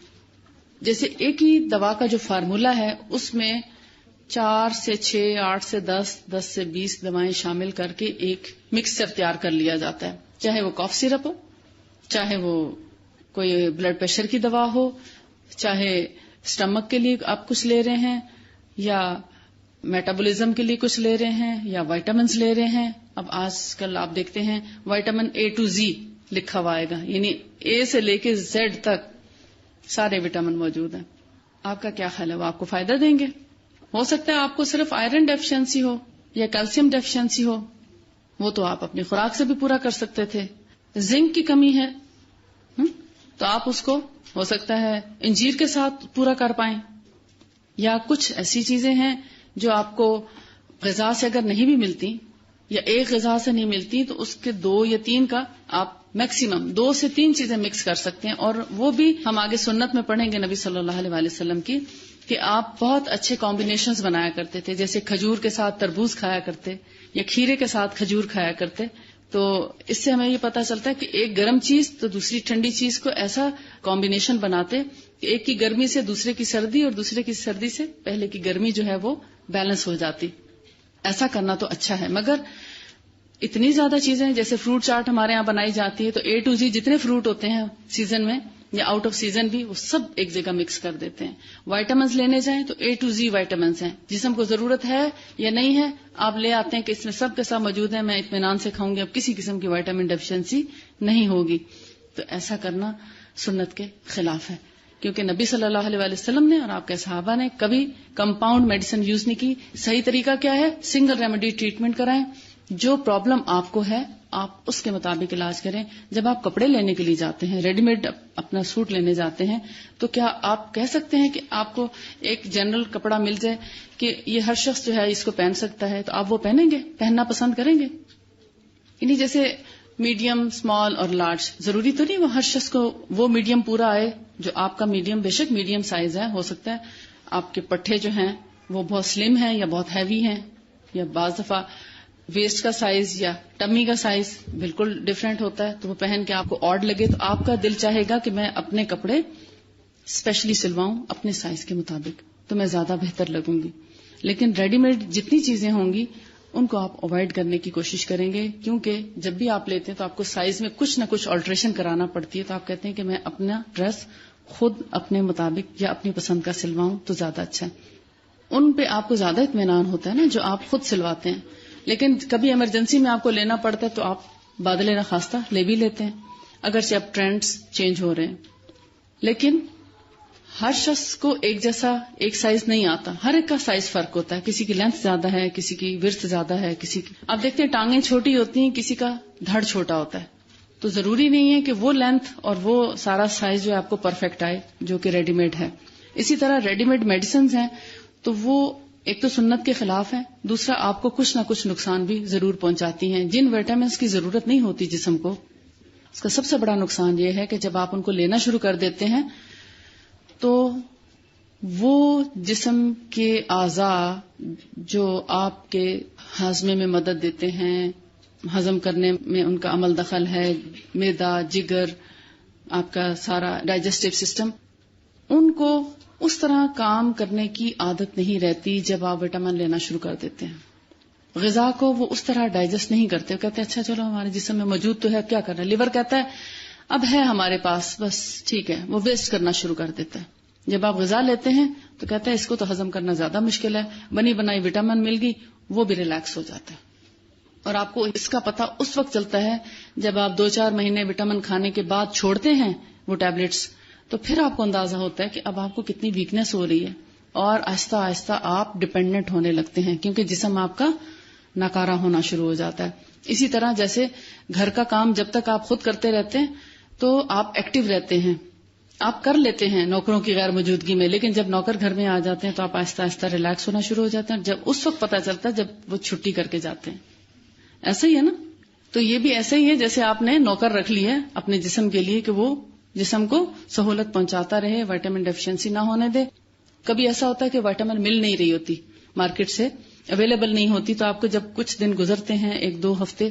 جیسے ایک ہی دوا کا جو فارمولا ہے اس میں 4 سے 6, 8 سے 10, 10 سے 20 دوائیں شامل کر کے ایک مکسچر تیار کر لیا جاتا ہے. چاہے وہ کاف سیرپ ہو, چاہے وہ کوئی بلڈ پریشر کی دوا ہو, چاہے اسٹمک کے لیے آپ کچھ لے رہے ہیں, یا میٹابولزم کے لیے کچھ لے رہے ہیں, یا وائٹامنز لے رہے ہیں. اب آج کل آپ دیکھتے ہیں وائٹامن A to Z لکھا ہوا آئے گا, یعنی A سے لے کے Z تک سارے وٹامن موجود ہیں. آپ کا کیا خیال ہے, وہ آپ کو فائدہ دیں گے؟ ہو سکتا ہے آپ کو صرف آئرن ڈیفیشنسی ہو یا کیلشیم ڈیفیشنسی ہو, وہ تو آپ اپنی خوراک سے بھی پورا کر سکتے تھے. زنک کی کمی ہے تو آپ اس کو ہو سکتا ہے انجیر کے ساتھ پورا کر پائیں, یا کچھ ایسی چیزیں ہیں جو آپ کو غذا سے اگر نہیں بھی ملتی یا ایک غذا سے نہیں ملتی تو اس کے 2 یا 3 کا آپ میکسیمم 2 سے 3 چیزیں مکس کر سکتے ہیں. اور وہ بھی ہم آگے سنت میں پڑھیں گے نبی صلی اللہ علیہ وسلم کی, کہ آپ بہت اچھے کمبینیشنز بنایا کرتے تھے, جیسے کھجور کے ساتھ تربوز کھایا کرتے یا کھیرے کے ساتھ کھجور کھایا کرتے. تو اس سے ہمیں یہ پتا چلتا ہے کہ ایک گرم چیز تو دوسری ٹھنڈی چیز کو ایسا کمبینیشن بناتے کہ ایک کی گرمی سے دوسرے کی سردی اور دوسرے کی سردی سے پہلے کی گرمی جو ہے وہ بیلنس ہو جاتی. ایسا کرنا تو اچھا ہے, مگر اتنی زیادہ چیزیں جیسے فروٹ چاٹ ہمارے یہاں بنائی جاتی ہے تو A to Z جتنے فروٹ ہوتے ہیں سیزن میں یا آؤٹ آف سیزن بھی, وہ سب ایک جگہ مکس کر دیتے ہیں. وائٹامنز لینے جائیں تو A to Z وائٹامنز ہیں, جسم کو ضرورت ہے یا نہیں ہے آپ لے آتے ہیں کہ اس میں سب کے ساتھ موجود ہیں, میں اطمینان سے کھاؤں گی, اب کسی قسم کی وائٹامن ڈیفیشنسی نہیں ہوگی. تو ایسا کرنا سنت کے خلاف ہے, کیونکہ نبی صلی اللہ علیہ وسلم نے اور آپ کے صحابہ نے کبھی کمپاؤنڈ میڈیسن یوز نہیں کی. صحیح طریقہ کیا ہے؟ سنگل ریمیڈی ٹریٹمنٹ کرائیں. جو پرابلم آپ کو ہے آپ اس کے مطابق علاج کریں. جب آپ کپڑے لینے کے لیے جاتے ہیں, ریڈی میڈ اپنا سوٹ لینے جاتے ہیں, تو کیا آپ کہہ سکتے ہیں کہ آپ کو ایک جنرل کپڑا مل جائے کہ یہ ہر شخص جو ہے اس کو پہن سکتا ہے, تو آپ وہ پہنیں گے, پہننا پسند کریں گے؟ یعنی جیسے میڈیم, اسمال اور لارج, ضروری تو نہیں وہ ہر شخص کو وہ میڈیم پورا آئے جو آپ کا میڈیم. بے شک میڈیم سائز ہے, ہو سکتا ہے آپ کے پٹھے جو ہیں وہ بہت سلم ہیں یا بہت ہیوی ہیں, یا بعض دفعہ ویسٹ کا سائز یا ٹمی کا سائز بالکل ڈفرینٹ ہوتا ہے, تو وہ پہن کے آپ کو آڈ لگے تو آپ کا دل چاہے گا کہ میں اپنے کپڑے اسپیشلی سلواؤں اپنے سائز کے مطابق, تو میں زیادہ بہتر لگوں گی. لیکن ریڈی میڈ جتنی چیزیں ہوں گی ان کو آپ اوائڈ کرنے کی کوشش کریں گے, کیونکہ جب بھی آپ لیتے ہیں تو آپ کو سائز میں کچھ نہ کچھ آلٹریشن کرانا پڑتی ہے. تو آپ کہتے ہیں کہ میں اپنا ڈریس خود اپنے مطابق یا اپنی پسند کا سلواؤں تو زیادہ اچھا ہے. ان پہ آپ کو زیادہ اطمینان ہوتا ہے نا جو آپ خود سلواتے ہیں. لیکن کبھی ایمرجنسی میں آپ کو لینا پڑتا ہے تو آپ بادل نخواستہ لے بھی لیتے ہیں, اگرچہ اب ٹرینڈز چینج ہو رہے ہیں. لیکن ہر شخص کو ایک جیسا ایک سائز نہیں آتا, ہر ایک کا سائز فرق ہوتا ہے. کسی کی لینتھ زیادہ ہے, کسی کی ورتھ زیادہ ہے, کسی کی آپ دیکھتے ہیں ٹانگیں چھوٹی ہوتی ہیں, کسی کا دھڑ چھوٹا ہوتا ہے. تو ضروری نہیں ہے کہ وہ لینتھ اور وہ سارا سائز جو ہے آپ کو پرفیکٹ آئے جو کہ ریڈی میڈ ہے. اسی طرح ریڈی میڈ میڈیسنز ہیں تو وہ ایک تو سنت کے خلاف ہے, دوسرا آپ کو کچھ نہ کچھ نقصان بھی ضرور پہنچاتی ہیں. جن وٹامنس کی ضرورت نہیں ہوتی جسم کو, اس کا سب سے بڑا نقصان یہ ہے کہ جب آپ ان کو لینا شروع کر دیتے ہیں تو وہ جسم کے اعضاء جو آپ کے ہاضمے میں مدد دیتے ہیں, ہضم کرنے میں ان کا عمل دخل ہے, معدہ, جگر, آپ کا سارا ڈائجسٹو سسٹم, ان کو اس طرح کام کرنے کی عادت نہیں رہتی جب آپ وٹامن لینا شروع کر دیتے ہیں. غذا کو وہ اس طرح ڈائجسٹ نہیں کرتے, کہتے ہیں اچھا چلو ہمارے جسم میں موجود تو ہے, کیا کرنا ہے. لیور کہتا ہے اب ہے ہمارے پاس بس ٹھیک ہے, وہ ویسٹ کرنا شروع کر دیتا ہے. جب آپ غذا لیتے ہیں تو کہتا ہے اس کو تو ہضم کرنا زیادہ مشکل ہے, بنی بنائی وٹامن مل گئی, وہ بھی ریلیکس ہو جاتا ہے. اور آپ کو اس کا پتہ اس وقت چلتا ہے جب آپ 2-4 مہینے وٹامن کھانے کے بعد چھوڑتے ہیں وہ ٹیبلٹس, تو پھر آپ کو اندازہ ہوتا ہے کہ اب آپ کو کتنی ویکنیس ہو رہی ہے, اور آہستہ آہستہ آپ ڈپینڈنٹ ہونے لگتے ہیں کیونکہ جسم آپ کا ناکارہ ہونا شروع ہو جاتا ہے. اسی طرح جیسے گھر کا کام جب تک آپ خود کرتے رہتے ہیں تو آپ ایکٹیو رہتے ہیں, آپ کر لیتے ہیں نوکروں کی غیر موجودگی میں, لیکن جب نوکر گھر میں آ جاتے ہیں تو آپ آہستہ آہستہ ریلیکس ہونا شروع ہو جاتے ہیں, جب اس وقت پتہ چلتا ہے جب وہ چھٹی کر کے جاتے ہیں. ایسا ہی ہے نا. تو یہ بھی ایسا ہی ہے جیسے آپ نے نوکر رکھ لی ہے اپنے جسم کے لیے کہ وہ جسم کو سہولت پہنچاتا رہے, وائٹامن ڈیفیشنسی نہ ہونے دے. کبھی ایسا ہوتا ہے کہ وائٹامن مل نہیں رہی ہوتی, مارکیٹ سے اویلیبل نہیں ہوتی, تو آپ کو جب کچھ دن گزرتے ہیں 1-2 ہفتے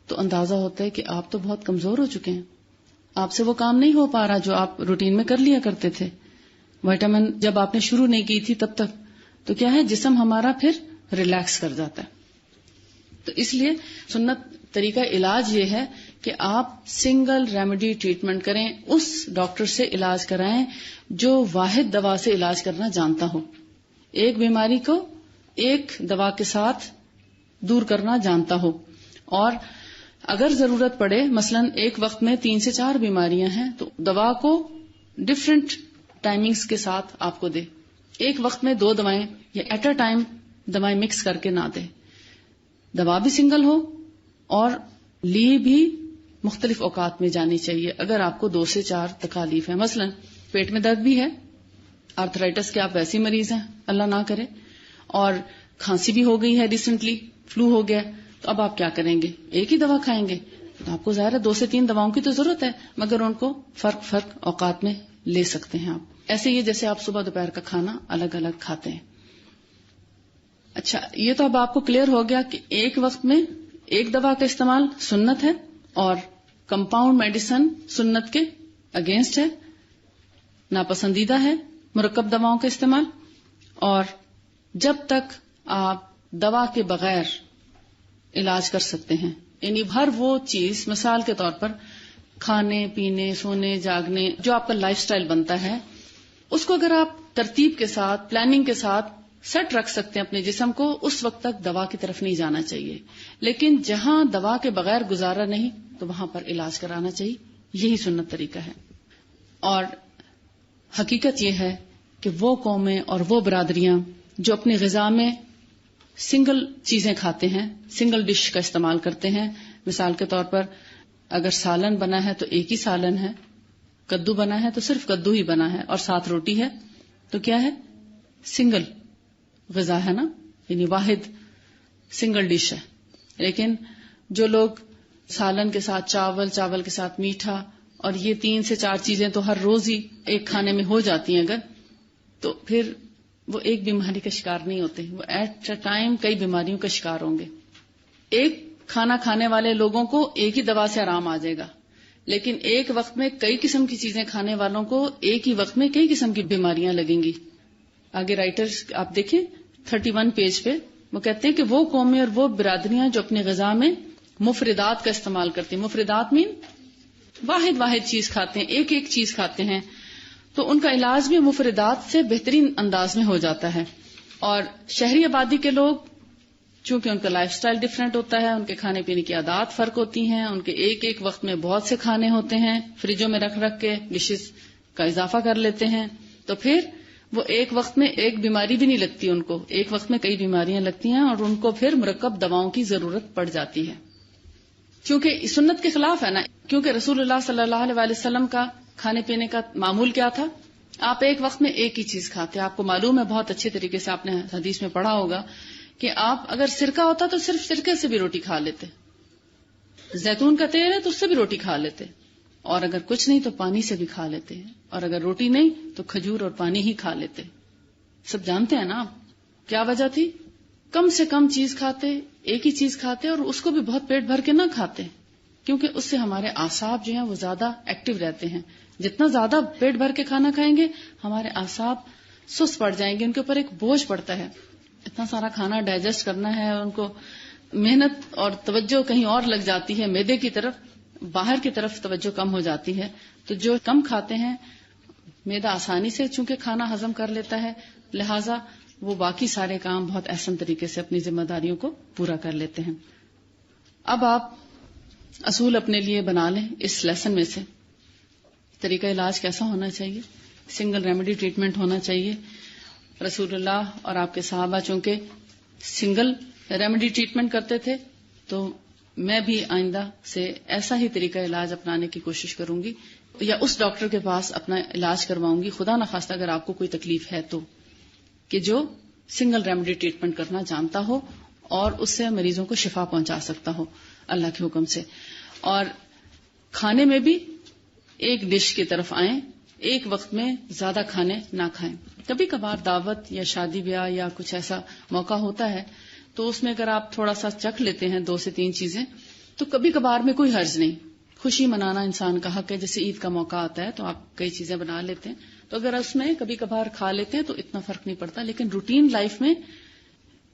تو اندازہ ہوتا ہے کہ آپ تو بہت کمزور ہو چکے ہیں, آپ سے وہ کام نہیں ہو پا رہا جو آپ روٹین میں کر لیا کرتے تھے. وائٹامن جب آپ نے شروع نہیں کی تھی تب تک تو کیا ہے جسم ہمارا پھر ریلیکس کر جاتا ہے. تو اس لیے سنت طریقہ علاج یہ ہے کہ آپ سنگل ریمیڈی ٹریٹمنٹ کریں, اس ڈاکٹر سے علاج کرائیں جو واحد دوا سے علاج کرنا جانتا ہو, ایک بیماری کو ایک دوا کے ساتھ دور کرنا جانتا ہو. اور اگر ضرورت پڑے مثلا ایک وقت میں 3 سے 4 بیماریاں ہیں تو دوا کو ڈفرینٹ ٹائمنگز کے ساتھ آپ کو دے, ایک وقت میں 2 دوائیں یا ایٹ اے ٹائم دوائیں مکس کر کے نہ دے. دوا بھی سنگل ہو اور لی بھی مختلف اوقات میں جانی چاہیے. اگر آپ کو 2 سے 4 تکالیف ہیں, مثلا پیٹ میں درد بھی ہے, آرتھرائٹس کے آپ ویسے مریض ہیں اللہ نہ کرے, اور کھانسی بھی ہو گئی ہے, ریسنٹلی فلو ہو گیا, تو اب آپ کیا کریں گے؟ ایک ہی دوا کھائیں گے؟ تو آپ کو ظاہر ہے 2 سے 3 دواؤں کی تو ضرورت ہے, مگر ان کو فرق اوقات میں لے سکتے ہیں آپ. ایسے ہی جیسے آپ صبح دوپہر کا کھانا الگ الگ کھاتے ہیں. اچھا, یہ تو اب آپ کو کلیئر ہو گیا کہ ایک وقت میں ایک دوا کا استعمال سنت ہے اور کمپاؤنڈ میڈیسن سنت کے اگینسٹ ہے, ناپسندیدہ ہے مرکب دواؤں کا استعمال. اور جب تک آپ دوا کے بغیر علاج کر سکتے ہیں, یعنی ہر وہ چیز مثال کے طور پر کھانے پینے سونے جاگنے جو آپ کا لائف سٹائل بنتا ہے اس کو اگر آپ ترتیب کے ساتھ پلاننگ کے ساتھ سیٹ رکھ سکتے ہیں اپنے جسم کو, اس وقت تک دوا کی طرف نہیں جانا چاہیے. لیکن جہاں دوا کے بغیر گزارا نہیں تو وہاں پر علاج کرانا چاہیے. یہی سنت طریقہ ہے. اور حقیقت یہ ہے کہ وہ قومیں اور وہ برادریاں جو اپنی غذا میں سنگل چیزیں کھاتے ہیں, سنگل ڈش کا استعمال کرتے ہیں, مثال کے طور پر اگر سالن بنا ہے تو ایک ہی سالن ہے, کدو بنا ہے تو صرف کدو ہی بنا ہے اور ساتھ روٹی ہے, تو کیا ہے؟ سنگل غذا ہے نا, یعنی واحد سنگل ڈش ہے. لیکن جو لوگ سالن کے ساتھ چاول کے ساتھ میٹھا اور یہ 3 سے 4 چیزیں تو ہر روز ہی ایک کھانے میں ہو جاتی ہیں اگر, تو پھر وہ ایک بیماری کا شکار نہیں ہوتے, وہ ایٹ اے ٹائم کئی بیماریوں کا شکار ہوں گے. ایک کھانا کھانے والے لوگوں کو ایک ہی دوا سے آرام آ جائے گا, لیکن ایک وقت میں کئی قسم کی چیزیں کھانے والوں کو ایک ہی وقت میں کئی قسم کی بیماریاں لگیں گی. آگے رائٹرز آپ دیکھیں 31 پیج پہ وہ کہتے ہیں کہ وہ قومیں اور وہ برادریاں جو اپنی غذا میں مفردات کا استعمال کرتی ہیں, مفردات مین واحد چیز کھاتے ہیں, ایک چیز کھاتے ہیں, تو ان کا علاج بھی مفردات سے بہترین انداز میں ہو جاتا ہے. اور شہری آبادی کے لوگ چونکہ ان کا لائف سٹائل ڈفرینٹ ہوتا ہے, ان کے کھانے پینے کی عادات فرق ہوتی ہیں, ان کے ایک وقت میں بہت سے کھانے ہوتے ہیں, فریجوں میں رکھ کے ڈشز کا اضافہ کر لیتے ہیں, تو پھر وہ ایک وقت میں ایک بیماری بھی نہیں لگتی, ان کو ایک وقت میں کئی بیماریاں لگتی ہیں اور ان کو پھر مرکب دواؤں کی ضرورت پڑ جاتی ہے. کیونکہ سنت کے خلاف ہے نا, کیونکہ رسول اللہ صلی اللہ علیہ وسلم کا کھانے پینے کا معمول کیا تھا؟ آپ ایک وقت میں ایک ہی چیز کھاتے. آپ کو معلوم ہے بہت اچھے طریقے سے, آپ نے حدیث میں پڑھا ہوگا کہ آپ اگر سرکہ ہوتا تو صرف سرکے سے بھی روٹی کھا لیتے, زیتون کا تیل ہے تو اس سے بھی روٹی کھا لیتے, اور اگر کچھ نہیں تو پانی سے بھی کھا لیتے, اور اگر روٹی نہیں تو کھجور اور پانی ہی کھا لیتے. سب جانتے ہیں نا آپ کیا وجہ تھی؟ کم سے کم چیز کھاتے, ایک ہی چیز کھاتے, اور اس کو بھی بہت پیٹ بھر کے نہ کھاتے, کیونکہ اس سے ہمارے اعصاب جو ہیں وہ زیادہ ایکٹیو رہتے ہیں. جتنا زیادہ پیٹ بھر کے کھانا کھائیں گے ہمارے اعصاب سست پڑ جائیں گے, ان کے اوپر ایک بوجھ پڑتا ہے, اتنا سارا کھانا ڈائجسٹ کرنا ہے, ان کو محنت اور توجہ کہیں اور لگ جاتی ہے, معدے کی طرف, باہر کی طرف توجہ کم ہو جاتی ہے. تو جو کم کھاتے ہیں معدہ آسانی سے چونکہ کھانا ہضم کر لیتا ہے, لہذا وہ باقی سارے کام بہت احسن طریقے سے اپنی ذمہ داریوں کو پورا کر لیتے ہیں. اب آپ اصول اپنے لیے بنا لیں اس لیسن میں سے. طریقہ علاج کیسا ہونا چاہیے؟ سنگل ریمیڈی ٹریٹمنٹ ہونا چاہیے. رسول اللہ اور آپ کے صحابہ چونکہ سنگل ریمیڈی ٹریٹمنٹ کرتے تھے, تو میں بھی آئندہ سے ایسا ہی طریقہ علاج اپنانے کی کوشش کروں گی, یا اس ڈاکٹر کے پاس اپنا علاج کرواؤں گی, خدا نخواستہ اگر آپ کو کوئی تکلیف ہے تو, کہ جو سنگل ریمیڈی ٹریٹمنٹ کرنا جانتا ہو اور اس سے مریضوں کو شفا پہنچا سکتا ہو اللہ کے حکم سے. اور کھانے میں بھی ایک ڈش کی طرف آئیں, ایک وقت میں زیادہ کھانے نہ کھائیں. کبھی کبھار دعوت یا شادی بیاہ یا کچھ ایسا موقع ہوتا ہے تو اس میں اگر آپ تھوڑا سا چکھ لیتے ہیں 2 سے 3 چیزیں تو کبھی کبھار میں کوئی حرج نہیں, خوشی منانا انسان کا حق ہے. جیسے عید کا موقع آتا ہے تو آپ کئی چیزیں بنا لیتے ہیں, تو اگر اس میں کبھی کبھار کھا لیتے ہیں تو اتنا فرق نہیں پڑتا, لیکن روٹین لائف میں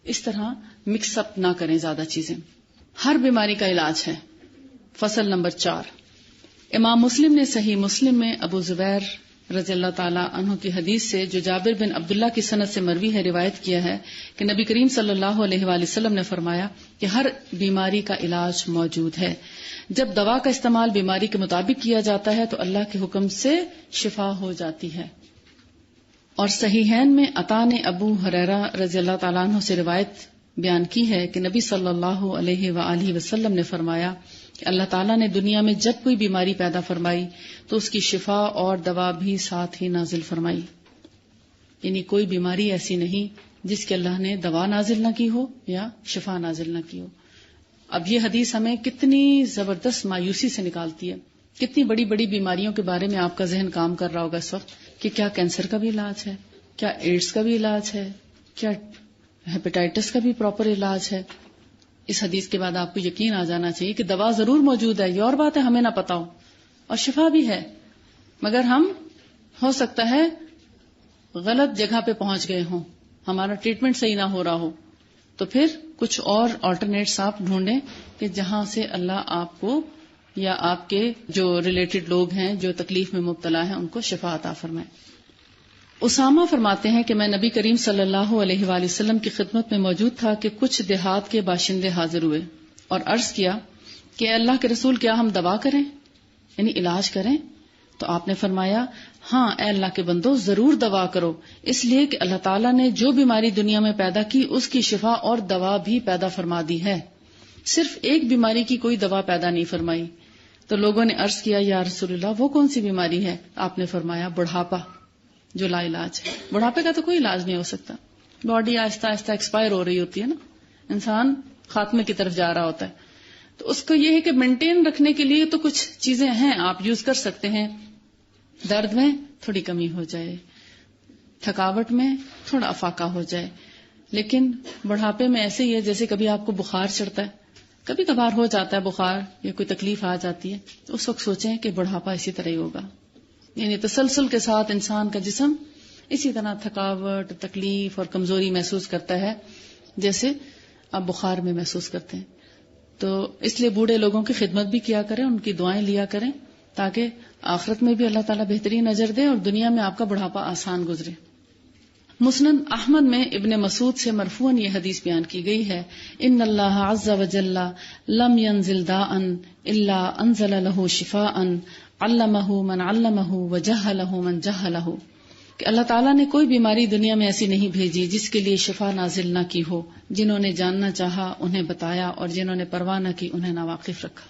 اس طرح مکس اپ نہ کریں زیادہ چیزیں. ہر بیماری کا علاج ہے. فصل نمبر 4. امام مسلم نے صحیح مسلم میں ابو زبیر رضی اللہ تعالی عنہ کی حدیث سے, جو جابر بن عبداللہ کی سند سے مروی ہے, روایت کیا ہے کہ نبی کریم صلی اللہ علیہ وآلہ وسلم نے فرمایا کہ ہر بیماری کا علاج موجود ہے. جب دوا کا استعمال بیماری کے مطابق کیا جاتا ہے تو اللہ کے حکم سے شفا ہو جاتی ہے. اور صحیحین میں عطا نے ابو ہریرہ رضی اللہ تعالیٰ عنہ سے روایت بیان کی ہے کہ نبی صلی اللہ علیہ وآلہ وسلم نے فرمایا کہ اللہ تعالیٰ نے دنیا میں جب کوئی بیماری پیدا فرمائی تو اس کی شفا اور دوا بھی ساتھ ہی نازل فرمائی. یعنی کوئی بیماری ایسی نہیں جس کے اللہ نے دوا نازل نہ کی ہو یا شفا نازل نہ کی ہو. اب یہ حدیث ہمیں کتنی زبردست مایوسی سے نکالتی ہے. کتنی بڑی بڑی بیماریوں کے بارے میں آپ کا ذہن کام کر رہا ہوگا اس وقت کہ کیا کینسر کا بھی علاج ہے, کیا ایڈز کا بھی علاج ہے, کیا ہیپیٹائٹس کا بھی پراپر علاج ہے. اس حدیث کے بعد آپ کو یقین آ جانا چاہیے کہ دوا ضرور موجود ہے, یہ اور بات ہے ہمیں نہ پتا ہو, اور شفا بھی ہے, مگر ہم ہو سکتا ہے غلط جگہ پہ پہنچ گئے ہوں, ہمارا ٹریٹمنٹ صحیح نہ ہو رہا ہو, تو پھر کچھ اور آلٹرنیٹس آپ ڈھونڈیں کہ جہاں سے اللہ آپ کو یا آپ کے جو ریلیٹڈ لوگ ہیں جو تکلیف میں مبتلا ہیں ان کو شفا عطا فرمائے. اسامہ فرماتے ہیں کہ میں نبی کریم صلی اللہ علیہ وآلہ وسلم کی خدمت میں موجود تھا کہ کچھ دیہات کے باشندے حاضر ہوئے اور عرض کیا کہ اللہ کے رسول کیا ہم دوا کریں, یعنی علاج کریں؟ تو آپ نے فرمایا ہاں اے اللہ کے بندو ضرور دوا کرو, اس لیے کہ اللہ تعالیٰ نے جو بیماری دنیا میں پیدا کی اس کی شفا اور دوا بھی پیدا فرما دی ہے, صرف ایک بیماری کی کوئی دوا پیدا نہیں فرمائی. تو لوگوں نے عرض کیا یا رسول اللہ وہ کون سی بیماری ہے؟ آپ نے فرمایا بڑھاپا جو لا علاج ہے. بڑھاپے کا تو کوئی علاج نہیں ہو سکتا, باڈی آہستہ آہستہ ایکسپائر ہو رہی ہوتی ہے نا, انسان خاتمے کی طرف جا رہا ہوتا ہے, تو اس کو یہ ہے کہ مینٹین رکھنے کے لیے تو کچھ چیزیں ہیں آپ یوز کر سکتے ہیں. درد میں تھوڑی کمی ہو جائے, تھکاوٹ میں تھوڑا افاقہ ہو جائے, لیکن بڑھاپے میں ایسے ہی ہے جیسے کبھی آپ کو بخار چڑھتا ہے, کبھی کبھار ہو جاتا ہے بخار یا کوئی تکلیف آ جاتی ہے, تو اس وقت سوچیں کہ بڑھاپا اسی طرح ہی ہوگا. یعنی تسلسل کے ساتھ انسان کا جسم اسی طرح تھکاوٹ, تکلیف اور کمزوری محسوس کرتا ہے جیسے آپ بخار میں محسوس کرتے ہیں. تو اس لیے بوڑھے لوگوں کی خدمت بھی کیا کریں, ان کی دعائیں لیا کریں تاکہ آخرت میں بھی اللہ تعالیٰ بہترین نظر دے اور دنیا میں آپ کا بڑھاپا آسان گزرے. مسند احمد میں ابن مسعود سے مرفوعاً یہ حدیث بیان کی گئی ہے ان اللہ عز وجل لم ينزل داء الا انزل له شفاء علمہ من علمہ وجہلہ من جہلہ, کہ اللہ تعالیٰ نے کوئی بیماری دنیا میں ایسی نہیں بھیجی جس کے لیے شفا نازل نہ کی ہو, جنہوں نے جاننا چاہا انہیں بتایا اور جنہوں نے پرواہ نہ کی انہیں ناواقف رکھا.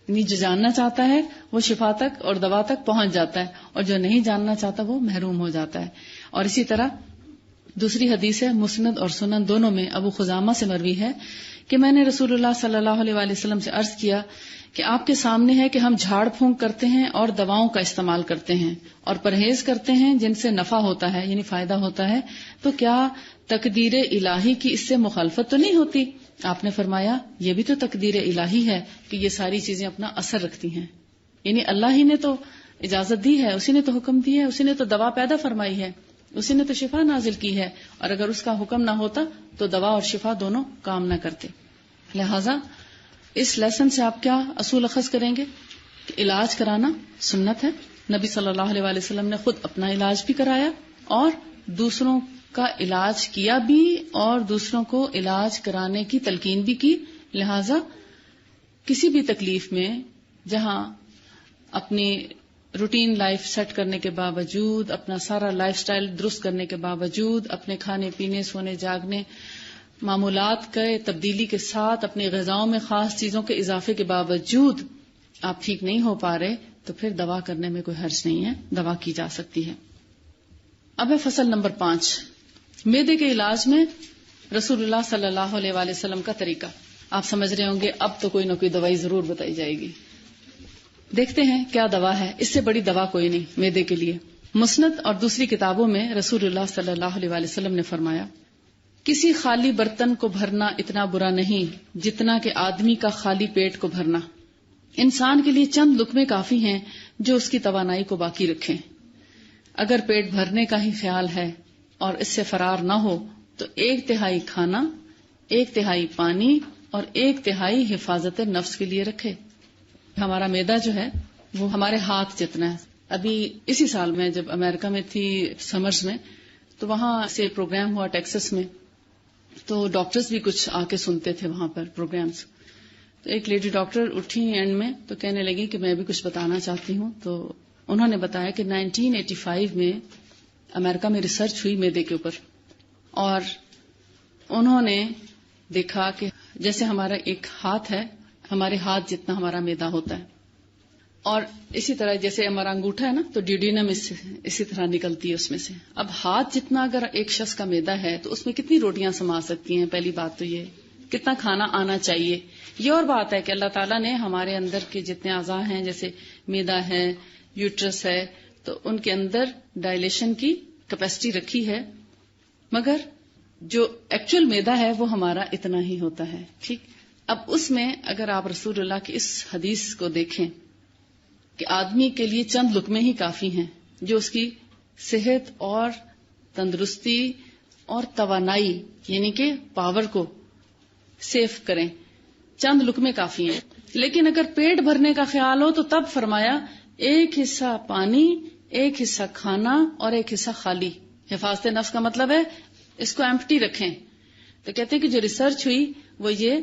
یعنی جو جاننا چاہتا ہے وہ شفا تک اور دوا تک پہنچ جاتا ہے, اور جو نہیں جاننا چاہتا وہ محروم ہو جاتا ہے. اور اسی طرح دوسری حدیث ہے مسند اور سنن دونوں میں ابو خزامہ سے مروی ہے کہ میں نے رسول اللہ صلی اللہ علیہ وآلہ وسلم سے عرض کیا کہ آپ کے سامنے ہے کہ ہم جھاڑ پھونک کرتے ہیں اور دواؤں کا استعمال کرتے ہیں اور پرہیز کرتے ہیں جن سے نفع ہوتا ہے یعنی فائدہ ہوتا ہے, تو کیا تقدیر الہی کی اس سے مخالفت تو نہیں ہوتی؟ آپ نے فرمایا یہ بھی تو تقدیر الہی ہے کہ یہ ساری چیزیں اپنا اثر رکھتی ہیں, یعنی اللہ ہی نے تو اجازت دی ہے, اسی نے تو حکم دی ہے, اسی نے تو دوا پیدا فرمائی ہے, اسی نے تو شفا نازل کی ہے, اور اگر اس کا حکم نہ ہوتا تو دوا اور شفا دونوں کام نہ کرتے. لہذا اس لیسن سے آپ کیا اصول اخذ کریں گے کہ علاج کرانا سنت ہے. نبی صلی اللہ علیہ وآلہ وسلم نے خود اپنا علاج بھی کرایا اور دوسروں کا علاج کیا بھی اور دوسروں کو علاج کرانے کی تلقین بھی کی. لہذا کسی بھی تکلیف میں جہاں اپنی روٹین لائف سیٹ کرنے کے باوجود, اپنا سارا لائف سٹائل درست کرنے کے باوجود, اپنے کھانے پینے سونے جاگنے معمولات کے تبدیلی کے ساتھ اپنی غذاؤں میں خاص چیزوں کے اضافے کے باوجود آپ ٹھیک نہیں ہو پا رہے, تو پھر دوا کرنے میں کوئی حرج نہیں ہے, دوا کی جا سکتی ہے. اب ہے فصل نمبر 5, معدے کے علاج میں رسول اللہ صلی اللہ علیہ وآلہ وسلم کا طریقہ. آپ سمجھ رہے ہوں گے اب تو کوئی نہ کوئی دوائی ضرور بتائی جائے گی. دیکھتے ہیں کیا دوا ہے, اس سے بڑی دوا کوئی نہیں معدے کے لیے. مسند اور دوسری کتابوں میں رسول اللہ صلی اللہ علیہ وآلہ وسلم نے فرمایا کسی خالی برتن کو بھرنا اتنا برا نہیں جتنا کہ آدمی کا خالی پیٹ کو بھرنا. انسان کے لیے چند لقمے کافی ہیں جو اس کی توانائی کو باقی رکھیں. اگر پیٹ بھرنے کا ہی خیال ہے اور اس سے فرار نہ ہو تو 1/3 کھانا، 1/3 پانی اور 1/3 حفاظت نفس کے لیے رکھے. ہمارا معدہ جو ہے وہ ہمارے ہاتھ جتنا ہے. ابھی اسی سال میں جب امریکہ میں تھی سمرز میں، تو وہاں سے پروگرام ہوا ٹیکسس میں، تو ڈاکٹرز بھی کچھ آ کے سنتے تھے وہاں پر پروگرامز. تو ایک لیڈی ڈاکٹر اٹھی اینڈ میں تو کہنے لگی کہ میں بھی کچھ بتانا چاہتی ہوں. تو انہوں نے بتایا کہ 1985 میں امریکہ میں ریسرچ ہوئی معدے کے اوپر، اور انہوں نے دیکھا کہ جیسے ہمارا ایک ہاتھ ہے، ہمارے ہاتھ جتنا ہمارا معدہ ہوتا ہے، اور اسی طرح جیسے ہمارا انگوٹھا ہے نا، تو ڈیوڈینم اسی طرح نکلتی ہے اس میں سے. اب ہاتھ جتنا اگر ایک شخص کا معدہ ہے تو اس میں کتنی روٹیاں سما سکتی ہیں؟ پہلی بات تو یہ کتنا کھانا آنا چاہیے. یہ اور بات ہے کہ اللہ تعالیٰ نے ہمارے اندر کے جتنے اعضاء ہیں، جیسے معدہ ہے، یوٹرس ہے، تو ان کے اندر ڈائلیشن کی کیپیسٹی رکھی ہے، مگر جو ایکچوئل معدہ ہے وہ ہمارا اتنا ہی ہوتا ہے. ٹھیک. اب اس میں اگر آپ رسول اللہ کی اس حدیث کو دیکھیں کہ آدمی کے لیے چند لقمے ہی کافی ہیں جو اس کی صحت اور تندرستی اور توانائی یعنی کہ پاور کو سیف کریں، چند لقمے کافی ہیں. لیکن اگر پیٹ بھرنے کا خیال ہو تو تب فرمایا 1 حصہ پانی، 1 حصہ کھانا اور 1 حصہ خالی. حفاظت نفس کا مطلب ہے اس کو ایمپٹی رکھیں. تو کہتے ہیں کہ جو ریسرچ ہوئی وہ یہ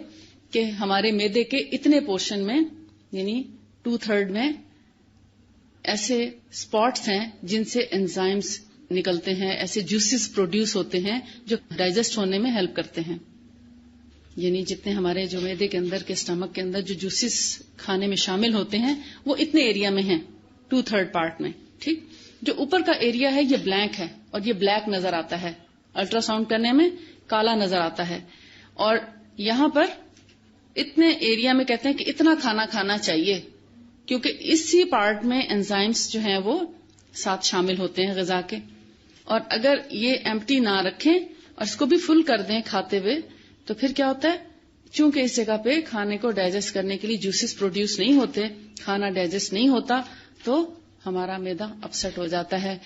کہ ہمارے معدے کے اتنے پورشن میں یعنی 2/3 میں ایسے اسپاٹس ہیں جن سے انزائمز نکلتے ہیں، ایسے جوسز پروڈیوس ہوتے ہیں جو ڈائجسٹ ہونے میں ہیلپ کرتے ہیں. یعنی جتنے ہمارے جو معدے کے اندر کے اسٹمک کے اندر جو جوسز کھانے میں شامل ہوتے ہیں وہ اتنے ایریا میں ہیں، 2/3 پارٹ میں. ٹھیک. جو اوپر کا ایریا ہے یہ بلینک ہے اور یہ بلیک نظر آتا ہے، الٹرا ساؤنڈ کرنے میں کالا نظر آتا ہے. اور یہاں پر اتنے ایریا میں کہتے ہیں کہ اتنا کھانا کھانا چاہیے، کیونکہ اسی پارٹ میں انزائمز جو ہیں وہ ساتھ شامل ہوتے ہیں غذا کے. اور اگر یہ ایمپٹی نہ رکھیں اور اس کو بھی فل کر دیں کھاتے ہوئے تو پھر کیا ہوتا ہے، چونکہ اس جگہ پہ کھانے کو ڈائجسٹ کرنے کے لیے جوسز پروڈیوس نہیں ہوتے، کھانا ڈائجسٹ نہیں ہوتا، تو ہمارا معدہ اپسٹ ہو جاتا ہے.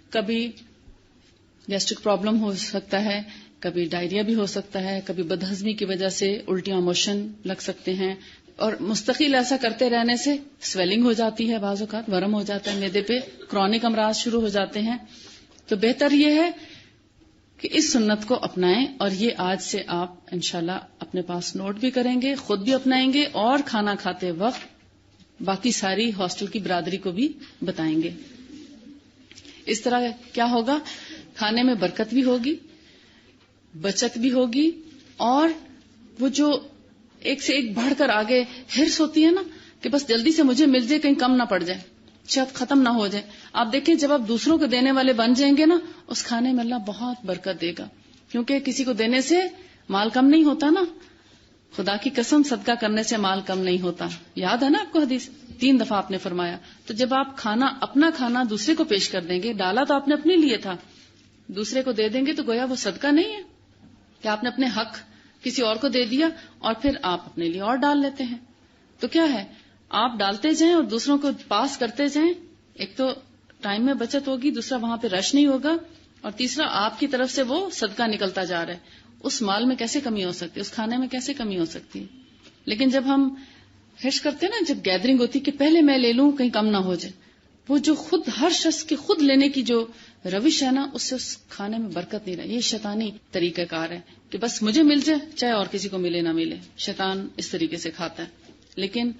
کبھی گیسٹرک پرابلم ہو سکتا ہے، کبھی ڈائریا بھی ہو سکتا ہے، کبھی بدہضمی کی وجہ سے الٹیاں موشن لگ سکتے ہیں، اور مستقل ایسا کرتے رہنے سے سویلنگ ہو جاتی ہے، بعض اوقات ورم ہو جاتا ہے معدے پہ، کرونک امراض شروع ہو جاتے ہیں. تو بہتر یہ ہے کہ اس سنت کو اپنائیں، اور یہ آج سے آپ انشاءاللہ اپنے پاس نوٹ بھی کریں گے، خود بھی اپنائیں گے، اور کھانا کھاتے وقت باقی ساری ہاسٹل کی برادری کو بھی بتائیں گے. اس طرح کیا ہوگا، کھانے میں برکت بھی ہوگی، بچت بھی ہوگی، اور وہ جو ایک سے ایک بڑھ کر آگے ہرس ہوتی ہے نا کہ بس جلدی سے مجھے مل جائے، کہیں کم نہ پڑ جائے، شاید ختم نہ ہو جائے. آپ دیکھیں جب آپ دوسروں کو دینے والے بن جائیں گے نا، اس کھانے میں اللہ بہت برکت دے گا، کیونکہ کسی کو دینے سے مال کم نہیں ہوتا نا. خدا کی قسم صدقہ کرنے سے مال کم نہیں ہوتا. یاد ہے نا آپ کو حدیث 3 دفعہ آپ نے فرمایا. تو جب آپ کھانا اپنا کھانا دوسرے کو پیش کر دیں گے، ڈالا تو آپ نے اپنے لیے تھا، دوسرے کو دے دیں گے تو گویا وہ صدقہ نہیں ہے کہ آپ نے اپنے حق کسی اور کو دے دیا اور پھر آپ اپنے لیے اور ڈال لیتے ہیں. تو کیا ہے، آپ ڈالتے جائیں اور دوسروں کو پاس کرتے جائیں. ایک تو ٹائم میں بچت ہوگی، دوسرا وہاں پہ رش نہیں ہوگا، اور تیسرا آپ کی طرف سے وہ صدقہ نکلتا جا رہا ہے. اس مال میں کیسے کمی ہو سکتی ہے، اس کھانے میں کیسے کمی ہو سکتی ہے. لیکن جب ہم ہرش کرتے ہیں نا، جب گیدرنگ ہوتی کہ پہلے میں لے لوں کہیں کم نہ ہو جائے، وہ جو خود ہر شخص کی خود لینے کی جو روش ہے نا، اس سے اس کھانے میں برکت نہیں رہی. یہ شیطانی طریقہ کار ہے کہ بس مجھے مل جائے چاہے اور کسی کو ملے نہ ملے. شیطان اس طریقے سے کھاتا ہے. لیکن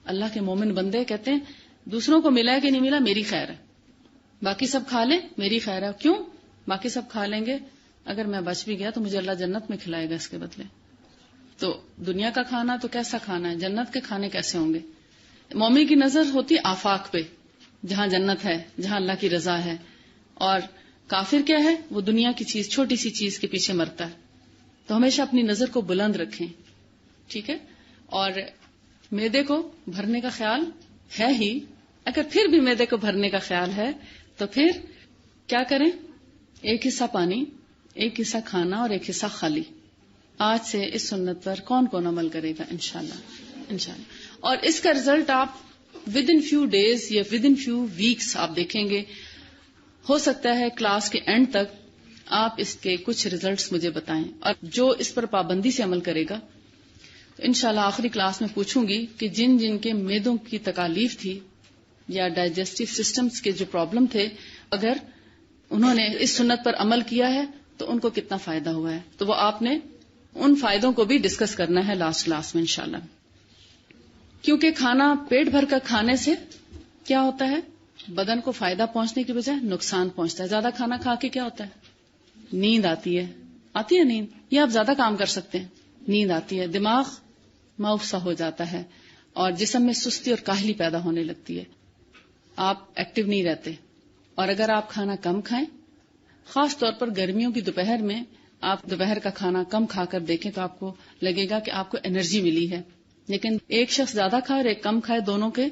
اللہ کے مومن بندے کہتے ہیں دوسروں کو ملا ہے کہ نہیں ملا میری خیر ہے، باقی سب کھا لیں میری خیر ہے. کیوں؟ باقی سب کھا لیں گے، اگر میں بچ بھی گیا تو مجھے اللہ جنت میں کھلائے گا اس کے بدلے. تو دنیا کا کھانا تو کیسا کھانا ہے، جنت کے کھانے کیسے ہوں گے. مومن کی نظر ہوتی آفاق پہ جہاں جنت ہے، جہاں اللہ کی رضا ہے. اور کافر کیا ہے، وہ دنیا کی چیز، چھوٹی سی چیز کے پیچھے مرتا ہے. تو ہمیشہ اپنی نظر کو بلند رکھیں. ٹھیک ہے. اور معدے کو بھرنے کا خیال ہے ہی، اگر پھر بھی معدے کو بھرنے کا خیال ہے تو پھر کیا کریں، 1 حصہ پانی، 1 حصہ کھانا اور 1 حصہ خالی. آج سے اس سنت پر کون کون عمل کرے گا انشاءاللہ. اور اس کا رزلٹ آپ ود ان فیو ڈیز یا ود ان فیو ویکس آپ دیکھیں گے. ہو سکتا ہے کلاس کے اینڈ تک آپ اس کے کچھ ریزلٹس مجھے بتائیں, اور جو اس پر پابندی سے عمل کرے گا تو انشاءاللہ آخری کلاس میں پوچھوں گی کہ جن جن کے معدوں کی تکالیف تھی یا ڈائجسٹو سسٹمز کے جو پرابلم تھے, اگر انہوں نے اس سنت پر عمل کیا ہے تو ان کو کتنا فائدہ ہوا ہے. تو وہ آپ نے ان فائدوں کو بھی ڈسکس کرنا ہے لاسٹ کلاس میں انشاءاللہ. کیونکہ کھانا پیٹ بھر کر کھانے سے کیا ہوتا ہے, بدن کو فائدہ پہنچنے کی بجائے نقصان پہنچتا ہے. زیادہ کھانا کھا کے کیا ہوتا ہے, نیند آتی ہے نیند, یا آپ زیادہ کام کر سکتے ہیں, نیند آتی ہے, دماغ مؤفسا ہو جاتا ہے اور جسم میں سستی اور کاہلی پیدا ہونے لگتی ہے, آپ ایکٹیو نہیں رہتے. اور اگر آپ کھانا کم کھائیں, خاص طور پر گرمیوں کی دوپہر میں آپ دوپہر کا کھانا کم کھا کر دیکھیں تو آپ کو لگے گا کہ آپ کو انرجی ملی ہے. لیکن ایک شخص زیادہ کھائے اور ایک کم کھائے, دونوں کے